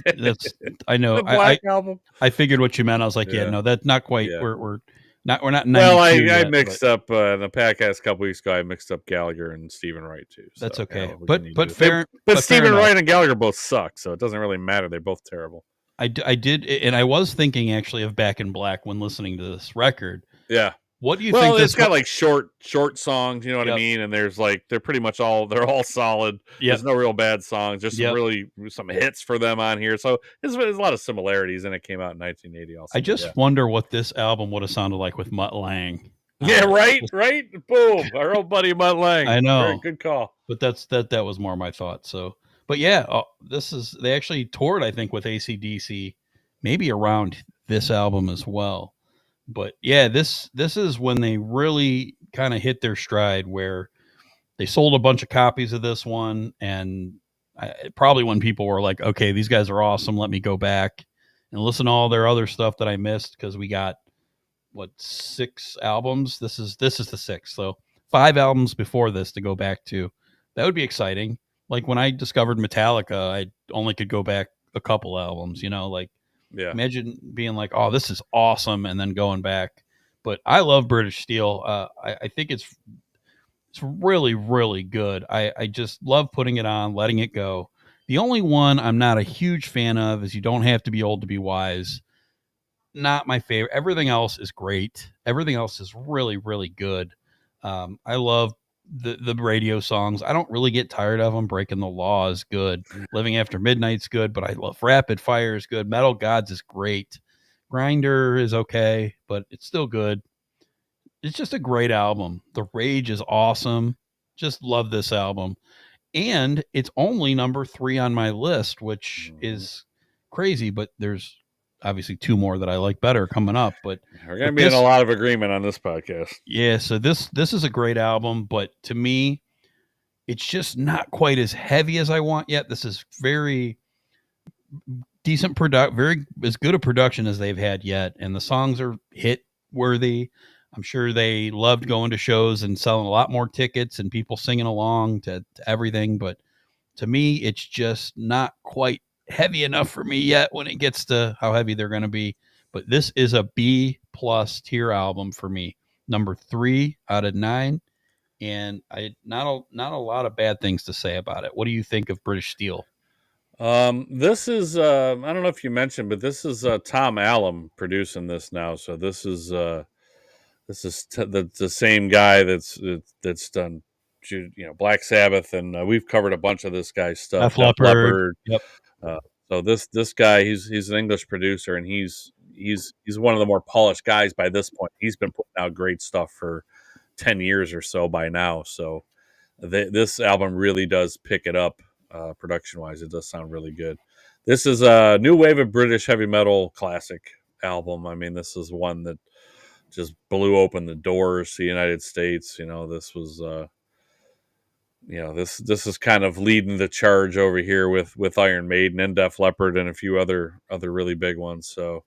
I know. The Black Album. I figured what you meant. I was like, yeah no, that's not quite. Yeah. We're not. Well, I yet, mixed up in the podcast a couple weeks ago. I mixed up Gallagher and Stephen Wright too. So, that's okay. But fair. But Stephen Wright and Gallagher both suck, so it doesn't really matter. They're both terrible. I did, and I was thinking actually of Back in Black when listening to this record. Yeah. What do you think? Well, it's got like short songs, you know what Yep. I mean? And there's like they're pretty much they're all solid. Yep. There's no real bad songs. There's some hits for them on here. So there's a lot of similarities, and it came out in 1980 also. I just wonder what this album would have sounded like with Mutt Lange. Yeah, right. Boom. Our old buddy Mutt Lange. I know. Very good call. But that was more my thought. So, but yeah, they actually toured, I think, with AC/DC, maybe around this album as well. But yeah, this is when they really kind of hit their stride, where they sold a bunch of copies of this one, and probably when people were like, okay, these guys are awesome, let me go back and listen to all their other stuff that I missed, because we got 6 albums. This is the 6th, so 5 albums before this to go back to. That would be exciting. Like when I discovered Metallica, I only could go back a couple albums, like Yeah. imagine being like, oh, this is awesome, and then going back. But I love British Steel. I think it's really, really good. I just love putting it on, letting it go. The only one I'm not a huge fan of is You Don't Have to Be Old to Be Wise. Not my favorite. Everything else is great. Everything else is really, really good. I love the radio songs. I don't really get tired of them. Breaking the Law is good. Living After Midnight's good, but I love Rapid Fire is good. Metal Gods is great. Grinder is okay, but it's still good. It's just a great album. The Rage is awesome. Just love this album. And it's only number 3 on my list, which is crazy, but there's obviously 2 more that I like better coming up. But we're going to be in a lot of agreement on this podcast. Yeah, so this is a great album, but to me, it's just not quite as heavy as I want yet. This is very decent very as good a production as they've had yet, and the songs are hit worthy. I'm sure they loved going to shows and selling a lot more tickets and people singing along to everything, but to me, it's just not quite heavy enough for me yet when it gets to how heavy they're going to be. But this is a B+ tier album for me, number 3 out of 9, and I not a lot of bad things to say about it. What do you think of British Steel? This is I don't know if you mentioned, but this is Tom Allom producing this now. So this is the same guy that's done Black Sabbath, and we've covered a bunch of this guy's stuff. Def Leppard. Yep. So this guy, he's an English producer, and he's one of the more polished guys by this point. He's been putting out great stuff for 10 years or so by now. So this album really does pick it up production wise. It does sound really good. This is a new wave of British heavy metal classic album. I mean, this is one that just blew open the doors to the United States. This was this is kind of leading the charge over here with Iron Maiden and Def Leppard and a few other really big ones. So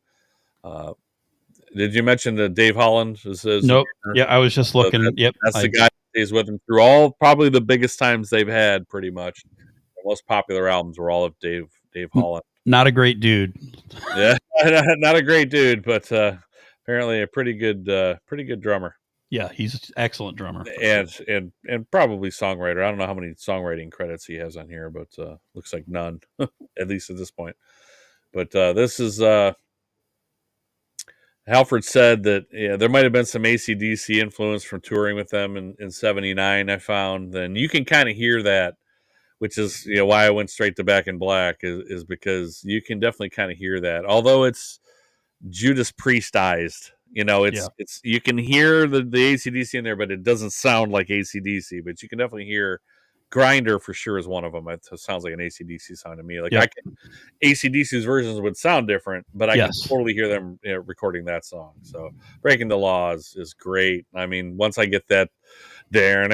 did you mention that Dave Holland is nope. Yeah, I was just looking. Yep, that's the guy that stays with him through all probably the biggest times they've had. Pretty much the most popular albums were all of Dave Holland. Not a great dude. Yeah, not a great dude, but apparently a pretty good drummer. Yeah, he's an excellent drummer. And probably songwriter. I don't know how many songwriting credits he has on here, but looks like none, at least at this point. But this is Halford said that there might have been some AC/DC influence from touring with them in '79. I found, then you can kind of hear that, which is why I went straight to Back in Black is because you can definitely kind of hear that. Although it's Judas Priestized, Yeah. it's you can hear the AC/DC in there, but it doesn't sound like AC/DC. But you can definitely hear Grinder for sure is one of them. It sounds like an AC/DC sound to me. Like Yep. AC/DC's versions would sound different, but I can Yes. totally hear them recording that song. So Breaking the Law is great. I mean, once I get that once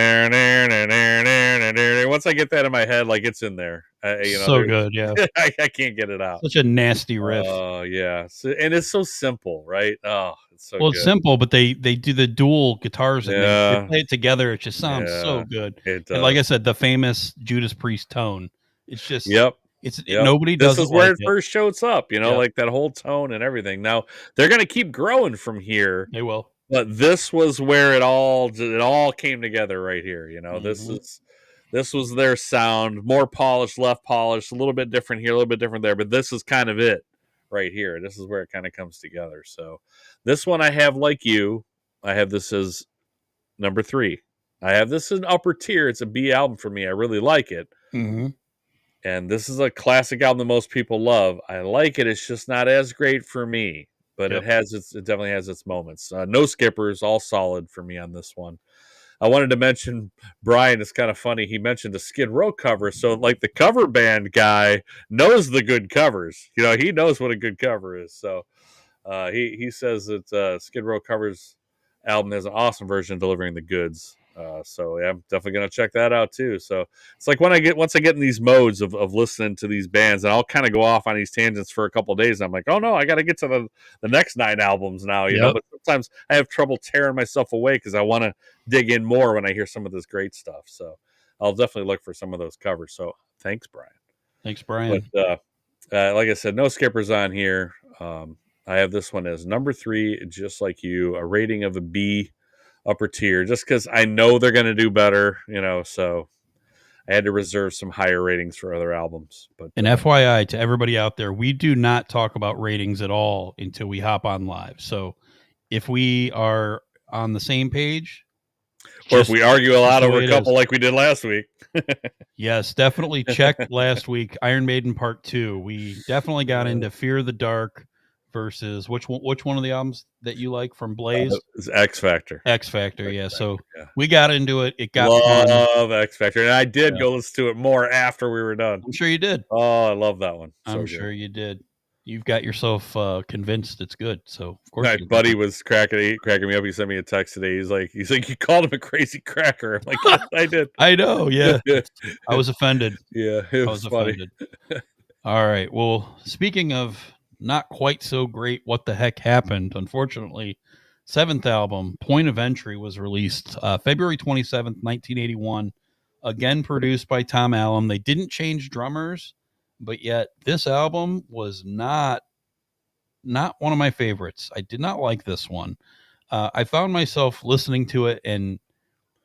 I get that in my head, like it's in there. So good. Yeah. I can't get it out. Such a nasty riff. Oh yeah, and it's so simple, right? Oh, it's so Well, it's good. simple, but they do the dual guitars and they Yeah, play it together. It just sounds so yeah, good. it And like does. I said, the famous Judas Priest tone. It's just Yep, yep. nobody This does is it where like it it. first shows up, Yep, like that whole tone and everything. Now they're gonna keep growing from here, they will. but this was where it all came together right here. Mhm. This was their sound, more polished, left polished, a little bit different here, a little bit different there, but this is kind of it right here. This is where it kind of comes together. So this one I have, like you, I have this as number 3. I have this in upper tier. It's a B album for me. I really like it. Mhm. And this is a classic album that most people love. I like it. It's just not as great for me, but Yep. it definitely has its moments. No skippers, all solid for me on this one. I wanted to mention Brian. It's kind of funny. He mentioned the Skid Row cover. So, like, the cover band guy knows the good covers. He knows what a good cover is. So, he says that Skid Row covers album has an awesome version of Delivering the Goods. So yeah, I'm definitely gonna check that out too. So it's like once I get in these modes of listening to these bands, and I'll kind of go off on these tangents for a couple of days. And I'm like, oh no, I got to get to the next 9 albums now, Yep. But sometimes I have trouble tearing myself away because I want to dig in more when I hear some of this great stuff. So I'll definitely look for some of those covers. So thanks, Brian. Thanks, But Brian. like I said, no skippers on here. I have this one as number 3, just like you, a rating of a B, upper tier, just because I know they're going to do better, so I had to reserve some higher ratings for other albums. But And FYI to everybody out there, we do not talk about ratings at all until we hop on live. So if we are on the same page, or if we argue a that's lot the over way a it couple is. like we did last week. Yes, definitely check last week Iron Maiden Part 2. We definitely got into Fear the Dark versus which one of the albums that you like from Blaze? It's X Factor. X Factor, X yeah. So Factor, yeah. we got into it. It got fun. Love X Factor. And I did Yeah. go listen to it more after we were done. I'm sure you did. Oh, I love that one. I'm So sure good. you did. You've got yourself convinced it's good. So of course My you buddy was cracking me up. He sent me a text today. He's like, you called him a crazy cracker. I'm like, yes, I did. I know, yeah. I was offended. Yeah, it I was was funny. offended. All right. Well, speaking of not quite so great, what the heck happened? Unfortunately, 7th album, Point of Entry, was released February 27th, 1981. Again, produced by Tom Allen. They didn't change drummers, but yet this album was not one of my favorites. I did not like this one. I found myself listening to it and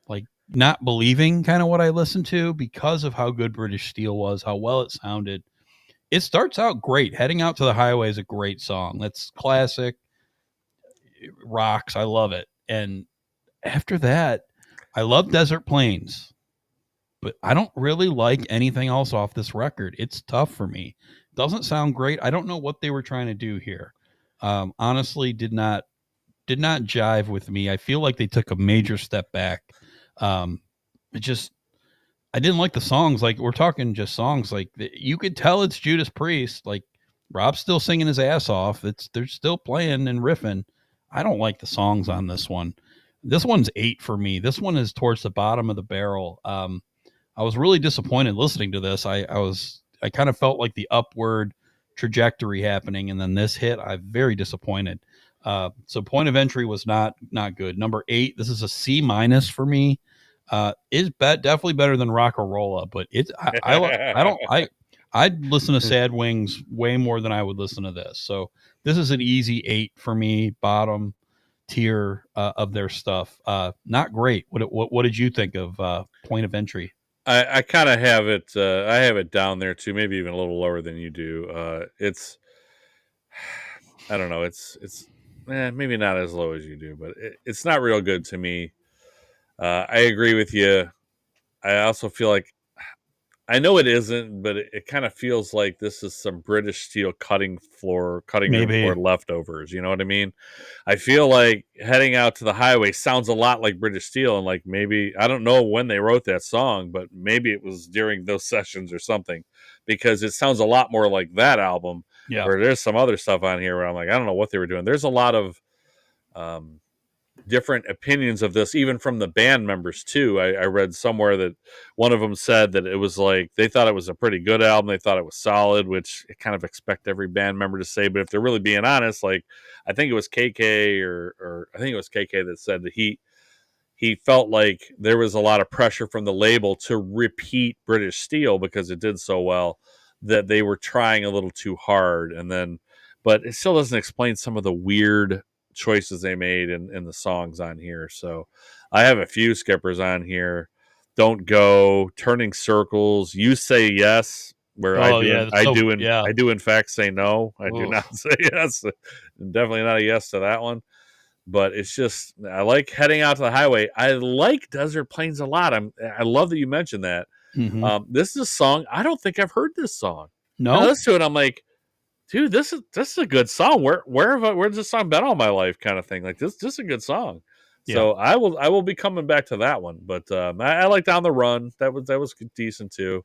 like not believing kind of what I listened to because of how good British Steel was, how well it sounded. It starts out great. Heading Out to the Highway is a great song. That's classic. It rocks. I love it. And after that, I love Desert Plains, but I don't really like anything else off this record. It's tough for me. Doesn't sound great. I don't know what they were trying to do here. Honestly, did not jive with me. I feel like they took a major step back. It just I didn't like the songs. Like we're talking just songs. Like you could tell it's Judas Priest. Like Rob's still singing his ass off. They're still playing and riffing. I don't like the songs on this one. This one's 8 for me. This one is towards the bottom of the barrel. I was really disappointed listening to this. I kind of felt like the upward trajectory happening, and then this hit. I'm very disappointed. So Point of Entry was not good. Number 8. This is a C minus for me. Is definitely better than Rock-a-Rolla, but I'd listen to Sad Wings way more than I would listen to this. So this is an easy 8 for me, bottom tier of their stuff. Not great. What did you think of Point of Entry? I kind of have it. I have it down there too, maybe even a little lower than you do. It's, I don't know. It's maybe not as low as you do, but it's not real good to me. I agree with you. I also feel like I know it isn't, but it kind of feels like this is some British steel cutting room floor Maybe. leftovers. You know what I mean? I feel like Heading Out to the Highway sounds a lot like British Steel, and like maybe I don't know when they wrote that song, but maybe it was during those sessions or something, because it sounds a lot more like that album. Yeah. Where there's some other stuff on here where I'm like, I don't know what they were doing. There's a lot of um, different opinions of this, even from the band members too. I read somewhere that one of them said that it was like they thought it was a pretty good album. They thought it was solid, which I kind of expect every band member to say. But if they're really being honest, like I think it was KK or I think it was KK that said that he felt like there was a lot of pressure from the label to repeat British Steel because it did so well, that they were trying a little too hard. And then, but it still doesn't explain some of the weird choices they made in the songs on here. So I have a few skippers on here. Don't Go, Turning Circles, You Say Yes, where Oh yeah. Yeah. I do in fact say no. I do Oof. not say yes. Definitely not a yes to that one. But it's just I like Heading Out to the Highway. I like Desert Plains a lot. I love that you mentioned that. Mhm. This is a song I don't think I've heard this song. I No. listen to it. I'm like, dude, this is a good song. Where's this song been all my life? Kind of thing. Like this is a good song. Yeah. So I will be coming back to that one. But I like Down the Run. That was decent too.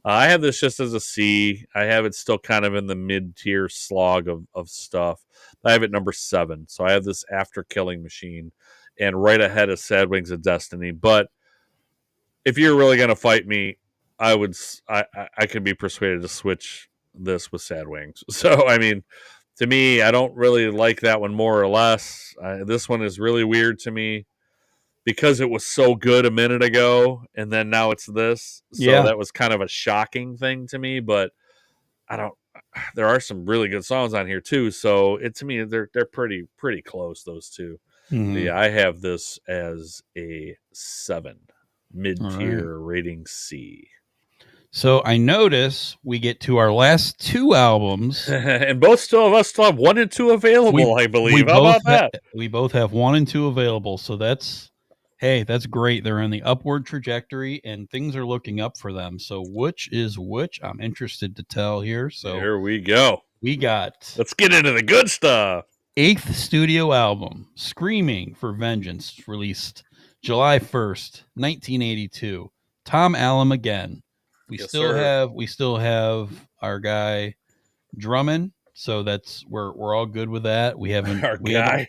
I have this just as a C. I have it still kind of in the mid tier slog of stuff. I have it number 7. So I have this after Killing Machine and right ahead of Sad Wings of Destiny. But if you're really gonna fight me, I can be persuaded to switch this with Sad Wings. So I mean, to me, I don't really like that one more or less. This one is really weird to me because it was so good a minute ago, and then now it's this. So Yeah. that was kind of a shocking thing to me. But I don't. There are some really good songs on here too. So to me, they're pretty close, those two. Mhm. Yeah, I have this as a 7, mid All tier rating C. So I notice we get to our last 2 albums. And both of us still have 1 and 2 available, I believe. How about that? We both have 1 and 2 available. So that's great. They're in the upward trajectory and things are looking up for them. So which is which? I'm interested to tell here. So Here we go. we got Let's get into the good stuff. 8th studio album, Screaming for Vengeance, released July 1st, 1982. Tom Allen again. We Yes, still sir. have our guy Drummond, so that's we're all good with that. We haven't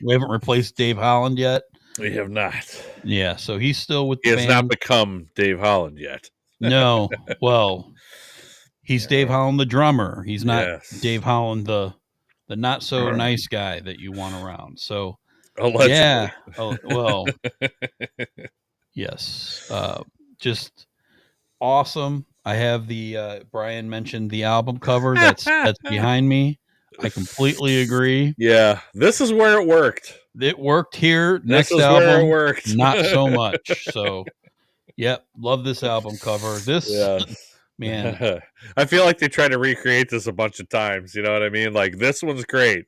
replaced Dave Holland yet. We have not. Yeah, so he's still with He the has band. not become Dave Holland yet. No, well, he's Dave Holland the drummer. He's not Yes. Dave Holland the not so nice guy that you want around. So Allegedly. yeah, well, yes, just awesome. I have the Brian mentioned the album cover that's behind me. I completely agree. Yeah, this is where it worked. It worked here. This Next is album, where it worked. not so much. So, yep, love this album cover. This man, I feel like they tried to recreate this a bunch of times. You know what I mean? Like this one's great.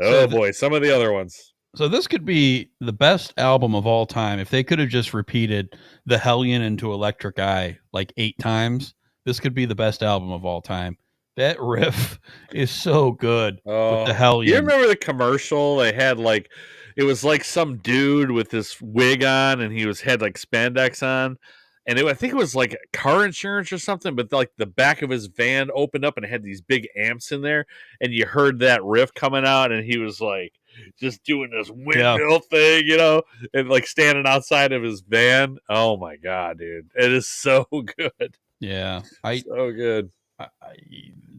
Oh boy, some of the other ones. So this could be the best album of all time if they could have just repeated The Hellion into Electric Eye like 8 times. This could be the best album of all time. That riff is so good with The Hellion. You remember the commercial? They had like it was like some dude with this wig on, and he had like spandex on, and I think it was like car insurance or something. But like the back of his van opened up, and it had these big amps in there, and you heard that riff coming out, and he was like just doing this windmill thing, you know, and like standing outside of his van. Oh my god, dude, it is so good. Yeah, so good. I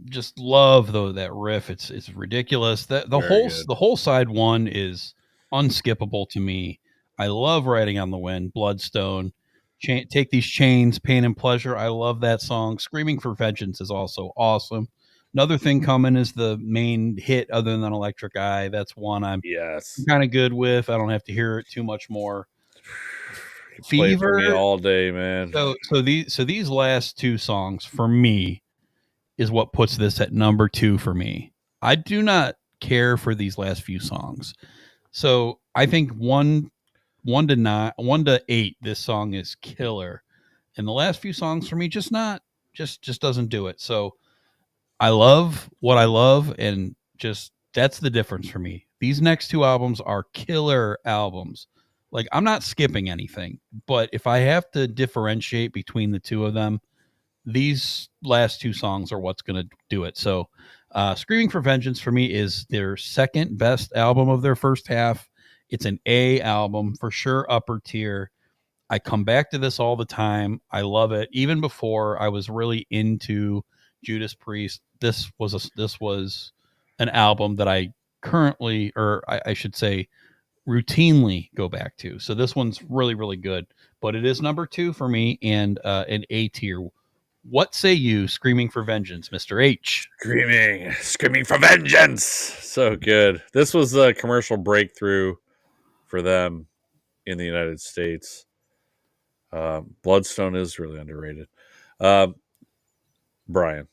just love that riff. It's ridiculous. The whole side one is unskippable to me. I love Riding on the Wind, Bloodstone, Take These Chains, Pain and Pleasure. I love that song. Screaming for Vengeance is also awesome. Another thing coming is the main hit other than Electric Eye. That's one I'm kind of good with. I don't have to hear it too much more. Fever for me all day, man. So these last 2 songs for me is what puts this at number 2 for me. I do not care for these last few songs. So I think 1 to 8, this song is killer, and the last few songs for me just doesn't do it. So I love what I love, and just that's the difference for me. These next two albums are killer albums. Like, I'm not skipping anything, but if I have to differentiate between the two of them, these last two songs are what's going to do it. So, Screaming for Vengeance for me is their second best album of their first half. It's an A album for sure, upper tier. I come back to this all the time. I love it. Even before I was really into Judas Priest, this was an album that I currently, or I should say, routinely go back to. So this one's really, really good. But it is number 2 for me, and an A tier. What say you, Screaming for Vengeance, Mr. H? Screaming for vengeance. So good. This was a commercial breakthrough for them in the United States. Bloodstone is really underrated. Brian.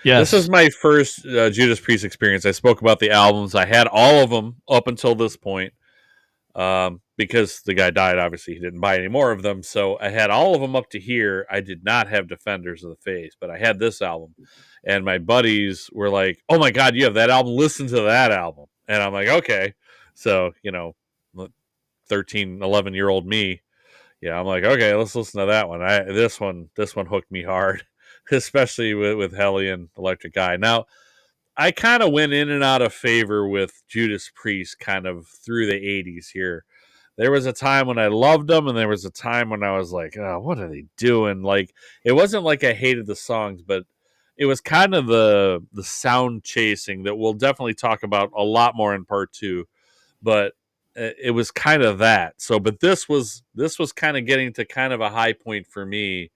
Yes. This is my first Judas Priest experience. I spoke about the albums. I had all of them up until this point. Because the guy died, obviously he didn't buy any more of them. So I had all of them up to here. I did not have Defenders of the Faith, but I had this album. And my buddies were like, "Oh my God, you have that album? Listen to that album." And I'm like, okay. So, 13, 11-year-old me. Yeah, I'm like, okay, let's listen to that one. This one hooked me hard, especially with Hellion Electric Eye. Now, I kind of went in and out of favor with Judas Priest kind of through the 80s here. There was a time when I loved them, and there was a time when I was like, oh, what are they doing? Like, it wasn't like I hated the songs, but it was kind of the sound chasing that we'll definitely talk about a lot more in part 2. But it was kind of that. So, but this was kind of getting to kind of a high point for me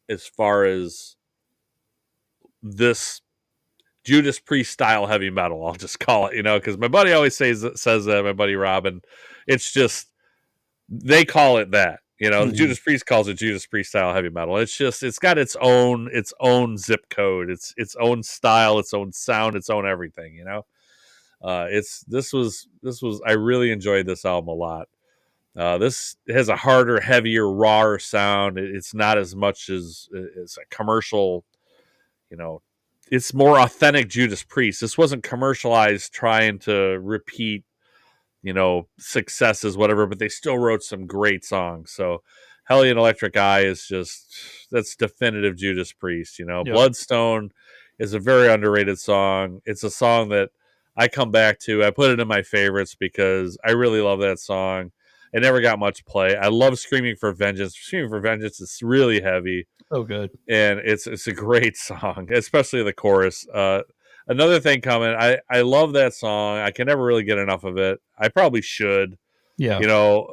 as far as this Judas Priest style heavy metal, I'll just call it, because my buddy always says that, my buddy Robin. It's just, they call it that, Judas Priest calls it Judas Priest style heavy metal. It's got its own zip code, its own style, its own sound, its own everything, this was I really enjoyed this album a lot. This has a harder, heavier, rawer sound. It's not as much as it's a commercial, it's more authentic Judas Priest. This wasn't commercialized trying to repeat, successes, whatever, but they still wrote some great songs. So Hellion Electric Eye is that's definitive Judas Priest, Yep. Bloodstone is a very underrated song. It's a song that I come back to. I put it in my favorites because I really love that song. It never got much play. I love Screaming for Vengeance. Screaming for Vengeance is really heavy. Oh, good. And it's a great song, especially the chorus. Another thing coming, I love that song. I can never really get enough of it. I probably should. Yeah.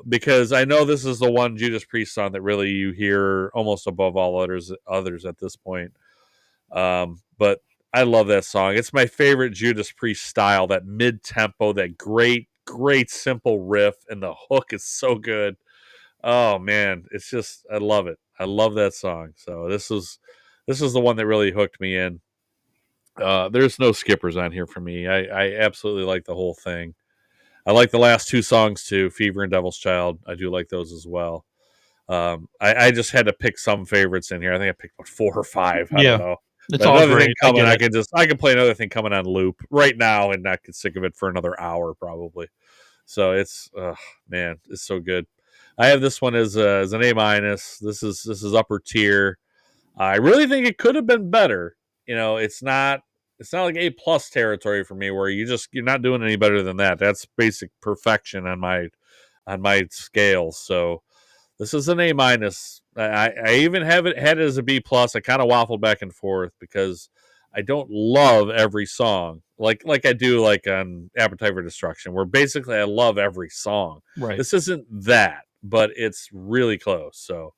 Because I know this is the one Judas Priest song that really you hear almost above all others at this point. But I love that song. It's my favorite Judas Priest style, that mid-tempo, that great simple riff, and the hook is so good. Oh man, it's just, I love it. I love that song. So this is the one that really hooked me in. There's no skippers on here for me. I absolutely like the whole thing. I like the last two songs too, Fever and Devil's Child. I do like those as well. I just had to pick some favorites in here. I think I picked about 4 or 5. I don't know. It's all another great. thing coming, I could play another thing coming on loop right now and not get sick of it for another hour probably. So it's man, it's so good. I have this one as an A-. This is upper tier. I really think it could have been better. It's not like A+ territory for me where you're not doing any better than that. That's basic perfection on my scale. So this is an A-. I even have it had it as a B+. I kind of waffled back and forth because I don't love every song like I do like on Appetite for Destruction, where basically I love every song. Right. This isn't that, but it's really close. So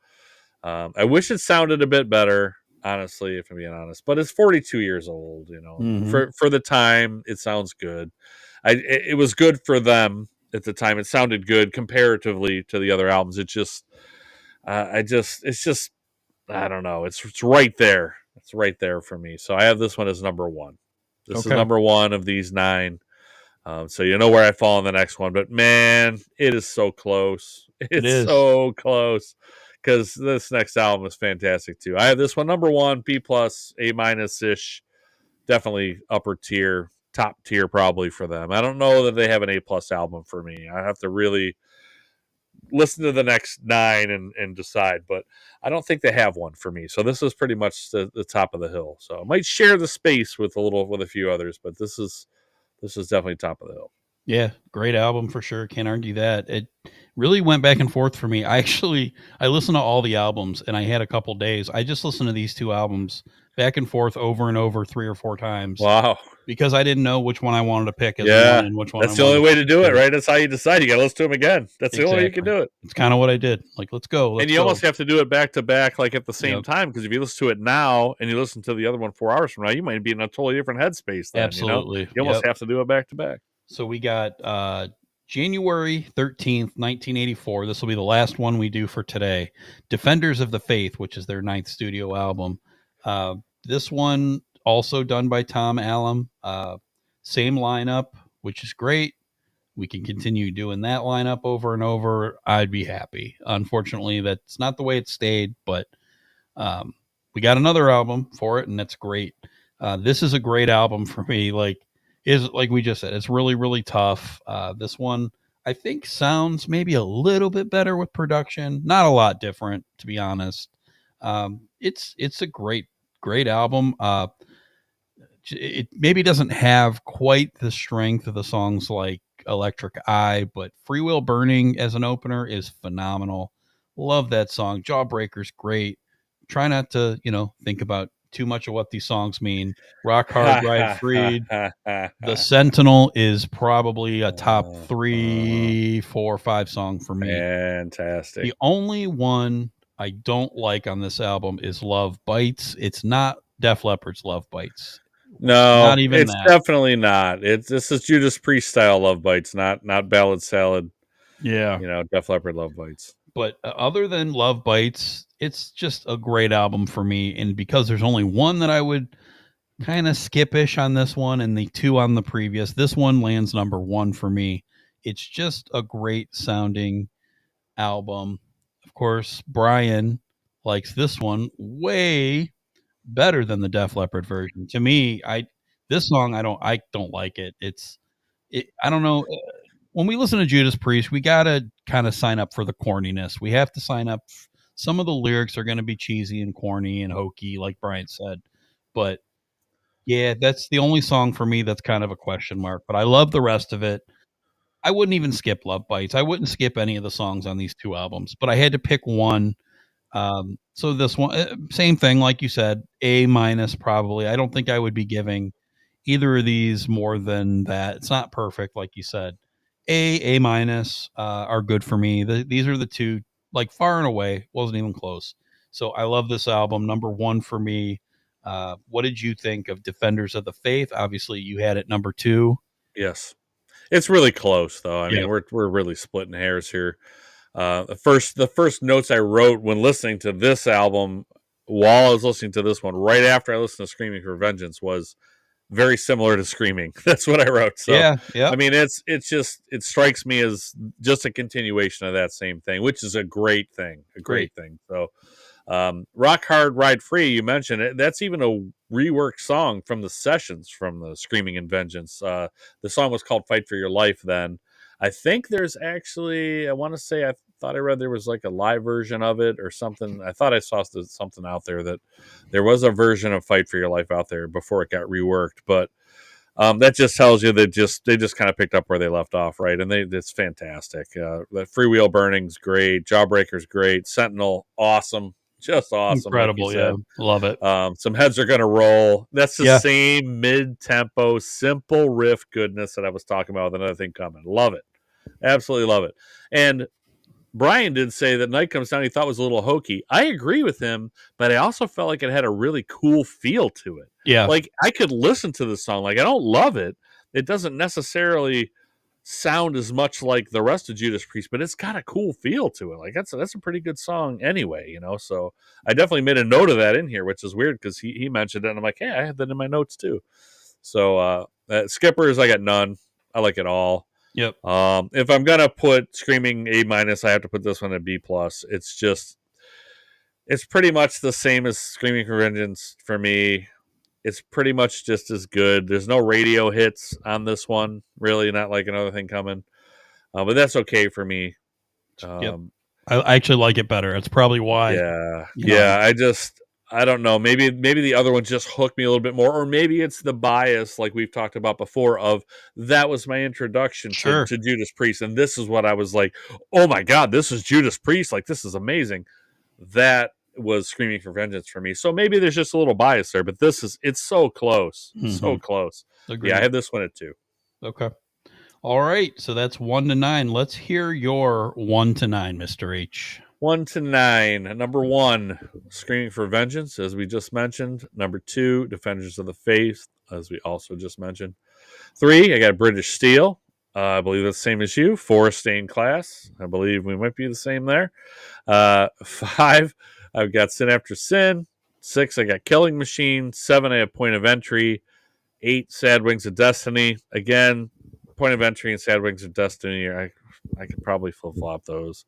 I wish it sounded a bit better, honestly, if I'm being honest. But it's 42 years old, Mm-hmm. For the time, it sounds good. It was good for them at the time. It sounded good comparatively to the other albums. It just, it's just, I don't know. It's right there. It's right there for me. So I have this one as number 1. This is number 1 of these 9. So you know where I fall in the next one. But, man, it is so close. It's so close because this next album is fantastic, too. I have this one number 1, B+, A-ish. Definitely upper tier, top tier probably for them. I don't know that they have an A+ album for me. I have to really listen to the next 9 and decide, but I don't think they have one for me. So this is pretty much the top of the hill. So I might share the space with a few others, but this is definitely top of the hill. Yeah, great album for sure. Can't argue that. It really went back and forth for me. I listened to all the albums, and I had a couple days. I just listened to these 2 albums back and forth over and over 3 or 4 times. Wow. Because I didn't know which one I wanted to pick as one and which one. That's the only way to do it, right? That's how you decide. You got to listen to them again. That's the only way you can do it. It's kind of what I did. Like, let's go. And you almost have to do it back to back, like at the same time, because if you listen to it now and you listen to the other one 4 hours from now, you might be in a totally different headspace. Then, absolutely, you almost have to do it back to back. So we got January 13th, 1984. This will be the last one we do for today. Defenders of the Faith, which is their 9th studio album. This one also done by Tom Allom. Same lineup, which is great. We can continue doing that lineup over and over. I'd be happy. Unfortunately, that's not the way it stayed, but we got another album for it, and that's great. This is a great album for me. Like we just said, it's really, really tough. This one, I think, sounds maybe a little bit better with production. Not a lot different, to be honest. It's a great album. It maybe doesn't have quite the strength of the songs like Electric Eye, but Free Will Burning as an opener is phenomenal. Love that song. Jawbreaker's great. Try not to, think about too much of what these songs mean. Rock Hard, Ride Free. The Sentinel is probably a top 3, 4, 5 song for me. Fantastic. The only one I don't like on this album is Love Bites. It's not Def Leppard's Love Bites. No, not even it's that. Definitely not. This is Judas Priest style Love Bites, not Ballad Salad. Yeah, Def Leppard Love Bites. But other than Love Bites, it's just a great album for me. And because there's only one that I would kind of skip-ish on this one and the 2 on the previous, this one lands number 1 for me. It's just a great sounding album. Of course, Brian likes this one way better than the Def Leppard version. To me, this song I don't like it. I don't know. When we listen to Judas Priest, we gotta kind of sign up for the corniness. We have to sign up. Some of the lyrics are going to be cheesy and corny and hokey, like Brian said. But yeah, that's the only song for me that's kind of a question mark. But I love the rest of it. I wouldn't even skip Love Bites. I wouldn't skip any of the songs on these 2 albums. But I had to pick one. So this one, same thing, like you said, A- probably. I don't think I would be giving either of these more than that. It's not perfect, like you said. A- are good for me. These are the 2, like far and away, wasn't even close. So I love this album. Number 1 for me. What did you think of Defenders of the Faith? Obviously, you had it number 2. Yes, it's really close, though. I mean, we're really splitting hairs here. The first notes I wrote when listening to this album, while I was listening to this one, right after I listened to Screaming for Vengeance, was very similar to Screaming. That's what I wrote. So yeah. I mean, it strikes me as just a continuation of that same thing, which is a great thing. Thing. So Rock Hard, Ride Free, you mentioned it. That's even a reworked song from the sessions from the Screaming and Vengeance. The song was called Fight for Your Life then. I think there's actually, I want to say, I thought I read there was like a live version of it or something. I thought I saw something out there that there was a version of Fight for Your Life out there before it got reworked. But that just tells you that they just kind of picked up where they left off, right? And it's fantastic. That Freewheel Burning's great. Jawbreaker's great. Sentinel, awesome. Just awesome. Incredible, like yeah. Love it. Some heads are going to roll. That's the same mid-tempo, simple riff goodness that I was talking about with Another Thing Coming. Love it. Absolutely love it. And Brian did say that Night Comes Down he thought was a little hokey. I agree with him, but I also felt like it had a really cool feel to it. Yeah. Like, I could listen to the song. Like, I don't love it. It doesn't necessarily sound as much like the rest of Judas Priest, but it's got a cool feel to it. Like that's a pretty good song anyway, So I definitely made a note of that in here, which is weird because he mentioned it, and I'm like, hey, I had that in my notes too. So Skippers, I got none. I like it all. Yep. If I'm gonna put Screaming A-, I have to put this one at B+. It's pretty much the same as Screaming for Vengeance for me. It's pretty much just as good. There's no radio hits on this one, really, not like Another Thing Coming. But that's okay for me. Yep. I actually like it better. That's probably why. Yeah. I don't know. Maybe the other one just hooked me a little bit more, or maybe it's the bias, like we've talked about before, of that was my introduction to Judas Priest, and this is what I was like, oh my god, this is Judas Priest, like this is amazing. That was Screaming for Vengeance for me. So maybe there's just a little bias there, but it's so close, so close. Agreed. Yeah, I have this one at 2. Okay. All right, so that's 1 to 9. Let's hear your 1 to 9, Mr. H. 1 to 9. Number 1, Screaming for Vengeance, as we just mentioned. Number 2, Defenders of the Faith, as we also just mentioned. 3, I got British Steel. I believe that's the same as you. 4, Stained Class. I believe we might be the same there. 5, I've got Sin After Sin. 6, I got Killing Machine. 7, I have Point of Entry. 8, Sad Wings of Destiny. Again, Point of Entry and Sad Wings of Destiny, I could probably flip-flop those.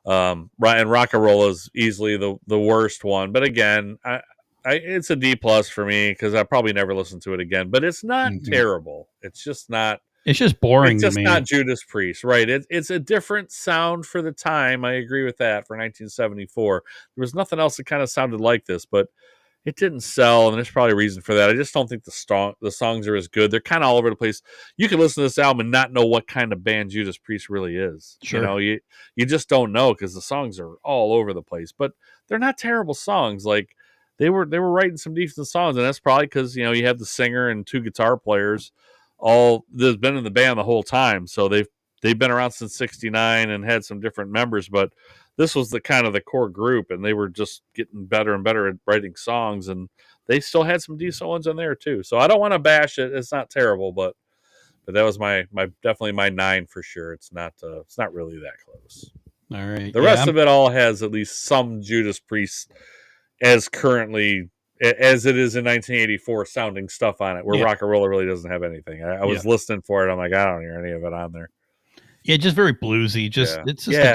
And Rock and Roll is easily the worst one. But again, it's a D+ for me because I probably never listen to it again. But it's not terrible. It's just not. It's just boring. It's just not Judas Priest, right? It's a different sound for the time. I agree with that. For 1974, there was nothing else that kind of sounded like this, but it didn't sell, and there's probably a reason for that. I just don't think the songs are as good. They're kind of all over the place. You can listen to this album and not know what kind of band Judas Priest really is. Sure. You know, you just don't know because the songs are all over the place. But they're not terrible songs. Like they were writing some decent songs, and that's probably because you have the singer and 2 guitar players all that's been in the band the whole time. So they've been around since '69 and had some different members, but this was the kind of the core group, and they were just getting better and better at writing songs, and they still had some decent ones in there too. So I don't want to bash it; it's not terrible, but that was my definitely my 9 for sure. It's not really that close. All right, the rest of it all has at least some Judas Priest as currently as it is in 1984 sounding stuff on it, where Rock and Roll really doesn't have anything. I was listening for it. I'm like, I don't hear any of it on there. Yeah, just very bluesy. It's just a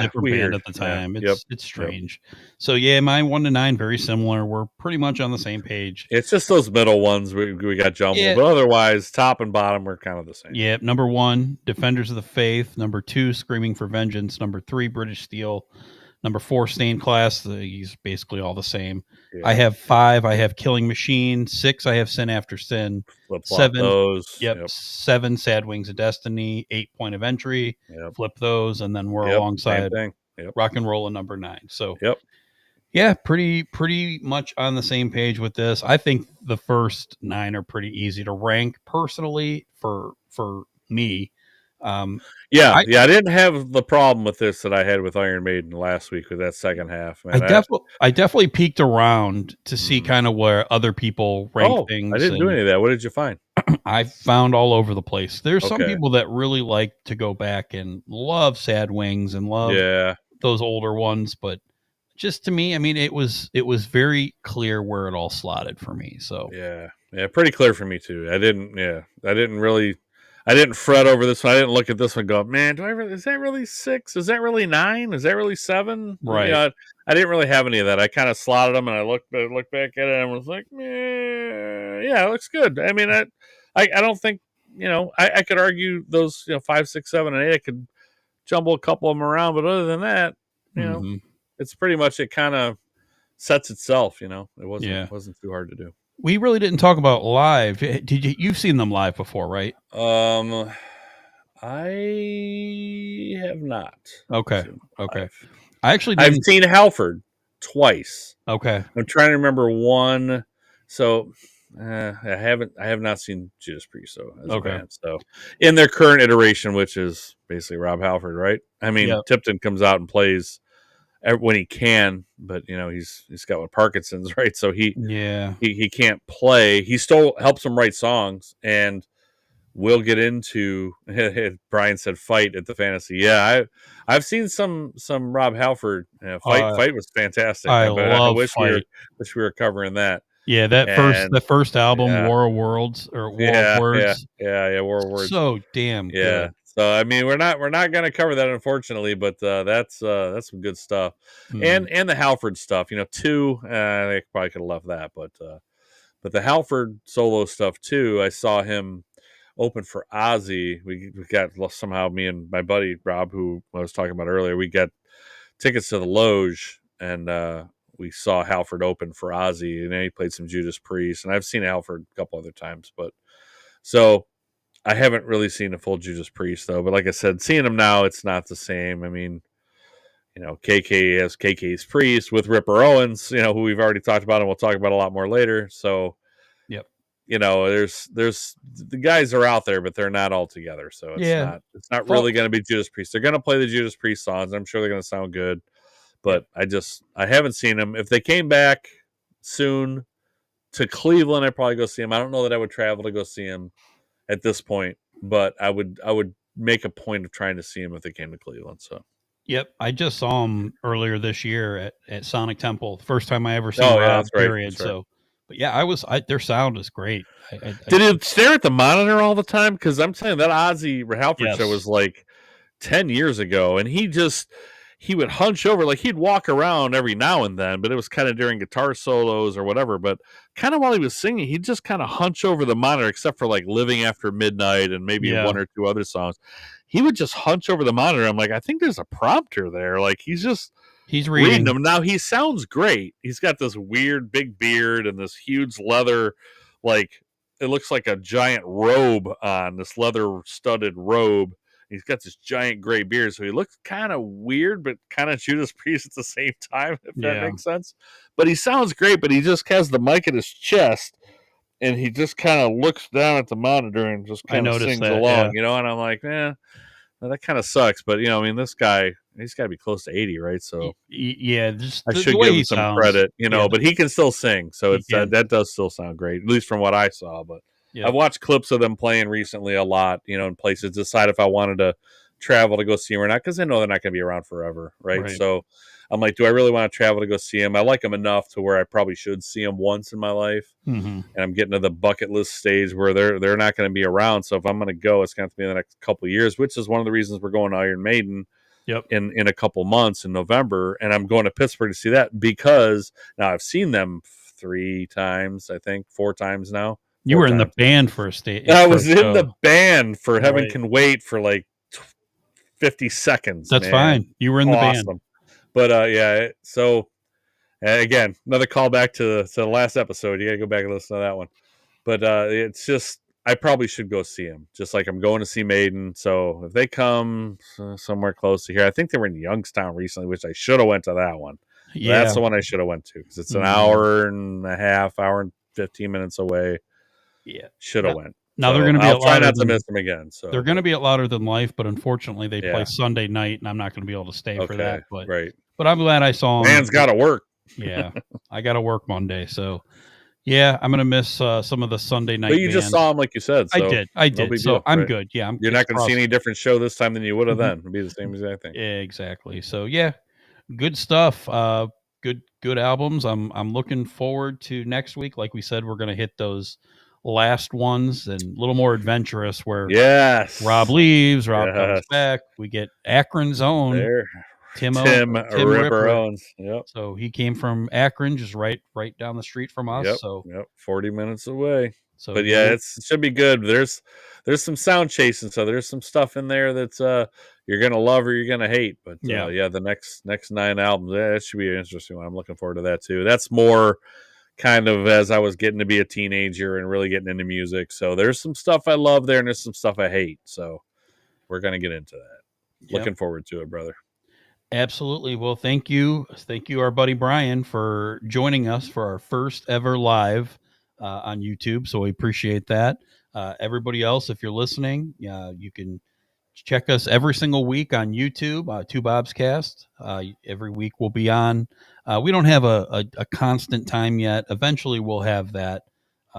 different weird. band at the time. Yeah. It's strange. Yep. So yeah, my 1 to 9 very similar. We're pretty much on the same page. It's just those middle ones we got jumbled, but otherwise, top and bottom are kind of the same. Yeah, number 1, Defenders of the Faith. Number 2, Screaming for Vengeance. Number 3, British Steel. Number 4, Stained Class. He's basically all the same. Yeah. I have 5. I have Killing Machine. 6. I have Sin After Sin. 7. Those. Yep. 7. Sad Wings of Destiny. 8. Point of Entry. Yep. Flip those, and then we're alongside Rock and Roll in number 9. So. Yep. Yeah, pretty much on the same page with this. I think the first 9 are pretty easy to rank personally for me. I didn't have the problem with this that I had with Iron Maiden last week with that second half. Man, I definitely peeked around to see kind of where other people rank things. I didn't do any of that. What did you find? I found all over the place. There's some people that really like to go back and love Sad Wings and love those older ones, but just to me, I mean, it was very clear where it all slotted for me. So yeah, pretty clear for me too. I didn't fret over this one. I didn't look at this one and go, man, is that really 6? Is that really 9? Is that really 7? Right. I didn't really have any of that. I kind of slotted them, and I looked back at it and was like, yeah, it looks good. I mean, I don't think, I could argue those, 5, 6, 7, and 8. I could jumble a couple of them around, but other than that, it's pretty much, it kind of sets itself, it wasn't too hard to do. We really didn't talk about live. You've seen them live before, right? I have not. Okay. I've seen Halford twice. Okay. I'm trying to remember one. So I have not seen Judas Priest as a band. So in their current iteration, which is basically Rob Halford, right? I mean, Tipton comes out and plays when he can, but he's got Parkinson's, right? So he can't play. He still helps him write songs, and we'll get into. Brian said fight at the Fantasy. Yeah, I've seen some Rob Halford fight. Fight was fantastic. I wish we were covering that. Yeah, that first album, yeah, War of Worlds or War of Words, War of Words. so damn Yeah. good. So I mean, we're not gonna cover that unfortunately, but that's some good stuff, Mhm. and the Halford stuff. You know, too. I probably could have left that, but the Halford solo stuff too. I saw him open for Ozzy. We got somehow, me and my buddy Rob, who I was talking about earlier, we got tickets to the Loge, and we saw Halford open for Ozzy, and then he played some Judas Priest, and I've seen Halford a couple other times, but so I haven't really seen a full Judas Priest though. But like I said, seeing him now, it's not the same. I mean, you know, KK has KK's Priest with Ripper Owens, you know, who we've already talked about, and we'll talk about a lot more later. So Yep. you know, there's the guys are out there, but they're not all together. So Yeah. it's not Fall- really going to be Judas Priest. They're going to play the Judas Priest songs. I'm sure they're going to sound good, but Yep. I haven't seen them. If they came back soon to Cleveland, I'd probably go see them. I don't know that I would travel to go see them at this point, but I would make a point of trying to see them if they came to Cleveland. So Yep. I just saw him earlier this year at Sonic Temple. First time I ever seen oh yeah, Rob, that's right, period. that's right. So, but yeah, their sound is great. Did it stare at the monitor all the time? Because I'm saying that Ozzy Halford show was Yes. like 10 years ago, and he would hunch over, like he'd walk around every now and then, but it was kind of during guitar solos or whatever. But kind of while he was singing, he'd just kind of hunch over the monitor, except for like Living After Midnight and maybe Yeah. one or two other songs. He would just hunch over the monitor. I'm like, I think there's a prompter there. Like he's He's reading reading. them. Now he sounds great. He's got this weird big beard and this huge leather, like it looks like a giant robe on, this leather studded robe. He's got this giant gray beard, so he looks kind of weird, but kind of Judas Priest at the same time, if that Yeah. makes sense. But he sounds great, but he just has the mic at his chest, and he just kind of looks down at the monitor and just I kind of noticed sings that, along, yeah. you know. And I'm like, well, that kind of sucks. But you know, I mean, this guy, he's got to be close to 80, right? So Yeah, just I the should way give he him some sounds. credit, you know. Yeah, but he can still sing, so he it's can. that does still sound great, at least from what I saw. But Yep. I've watched clips of them playing recently a lot, you know, in places. Decide if I wanted to travel to go see him or not, because I know they're not going to be around forever, right? So I'm like, do I really want to travel to go see him? I like him enough to where I probably should see him once in my life. Mm-hmm. And I'm getting to the bucket list stage where they're not going to be around. So if I'm going to go, it's going to have to be in the next couple of years, which is one of the reasons we're going to Iron Maiden. Yep. In a couple months in November, and I'm going to Pittsburgh to see that, because now I've seen them 3 times, I think 4 times now. You were in the band for a state. I was in the band for Heaven Can Wait for like 50 seconds. That's man. fine. You were in the band. But yeah, so again, another callback to the last episode. You got to go back and listen to that one. But it's just, I probably should go see him, just like I'm going to see Maiden. So if they come somewhere close to here, I think they were in Youngstown recently, which I should have went to that one. Yeah, that's the one I should have went to, because it's an hour and a half, hour and 15 minutes away. Yeah, should have went. Now so they're going to be. I'll try not to miss them again. So they're going to be at Louder Than Life, but unfortunately they play Sunday night, and I'm not going to be able to stay for that. But but I'm glad I saw them. Man's got to work. Yeah, I got to work Monday, so. Yeah, I'm gonna miss some of the Sunday night. But you just saw him, like you said. So I did. No so deal, I'm right? good. Yeah, you're not going to see any different show this time than you would have then. It'll be the same exact thing. Yeah, exactly. So yeah, good stuff. Good albums. I'm looking forward to next week. Like we said, we're gonna hit those last ones and a little more adventurous. Where Rob leaves, Rob comes back. We get Akron's own. Tim Ripper Owens. Yep. So he came from Akron, just right down the street from us. Yep. So 40 minutes away. So but yeah, it should be good. There's some sound chasing, so there's some stuff in there that's you're gonna love or you're gonna hate. But yeah, the next 9 albums, that should be an interesting one. I'm looking forward to that too. That's more kind of as I was getting to be a teenager and really getting into music. So there's some stuff I love there, and there's some stuff I hate. So we're gonna get into that. Looking forward to it, brother. Absolutely. Well, thank you, our buddy Brian, for joining us for our first ever live on YouTube. So we appreciate that. Everybody else, if you're listening, you can check us every single week on YouTube. Two Bob's Cast. Every week we'll be on. We don't have a constant time yet. Eventually, we'll have that.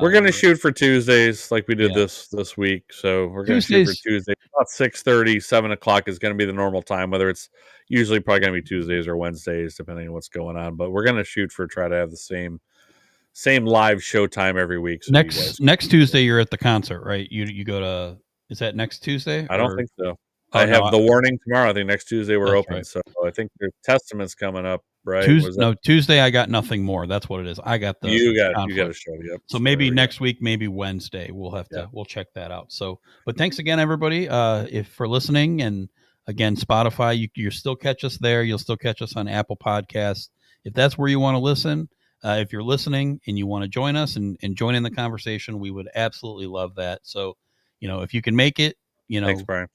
We're going to shoot for Tuesdays like we did this week. So we're going to shoot for Tuesdays. About 6:30, 7 o'clock is going to be the normal time, whether it's usually probably going to be Tuesdays or Wednesdays, depending on what's going on. But we're going to shoot for try to have the same same live show time every week. So next Tuesday, you're at the concert, right? You go to. Is that next Tuesday? I don't think so. Oh, I have the warning tomorrow. I think next Tuesday we're open. Right. So I think the Testament's coming up, right? Tuesday I got nothing more. That's what it is. I got the you got a show. Yep. So maybe next week, maybe Wednesday, we'll check that out. So, but thanks again, everybody, if for listening. And again, Spotify, you still catch us there. You'll still catch us on Apple Podcasts if that's where you want to listen. If you're listening and you want to join us and join in the conversation, we would absolutely love that. So, if you can make it, thanks, Brian.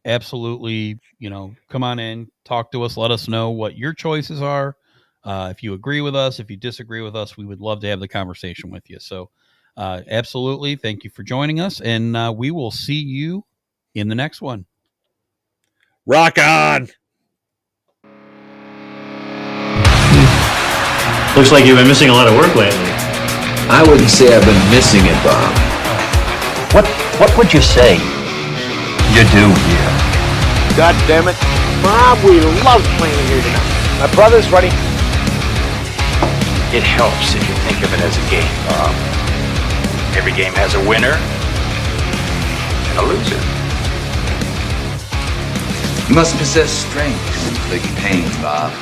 Absolutely, come on in, talk to us, let us know what your choices are. If you agree with us, if you disagree with us, we would love to have the conversation with you. So absolutely, thank you for joining us, and we will see you in the next one. Rock on! Looks like you've been missing a lot of work lately. I wouldn't say I've been missing it, Bob. What would you say you do here? God damn it. Bob, we love playing here tonight. My brother's ready. It helps if you think of it as a game, Bob. Every game has a winner and a loser. You must possess strength to inflict pain, Bob.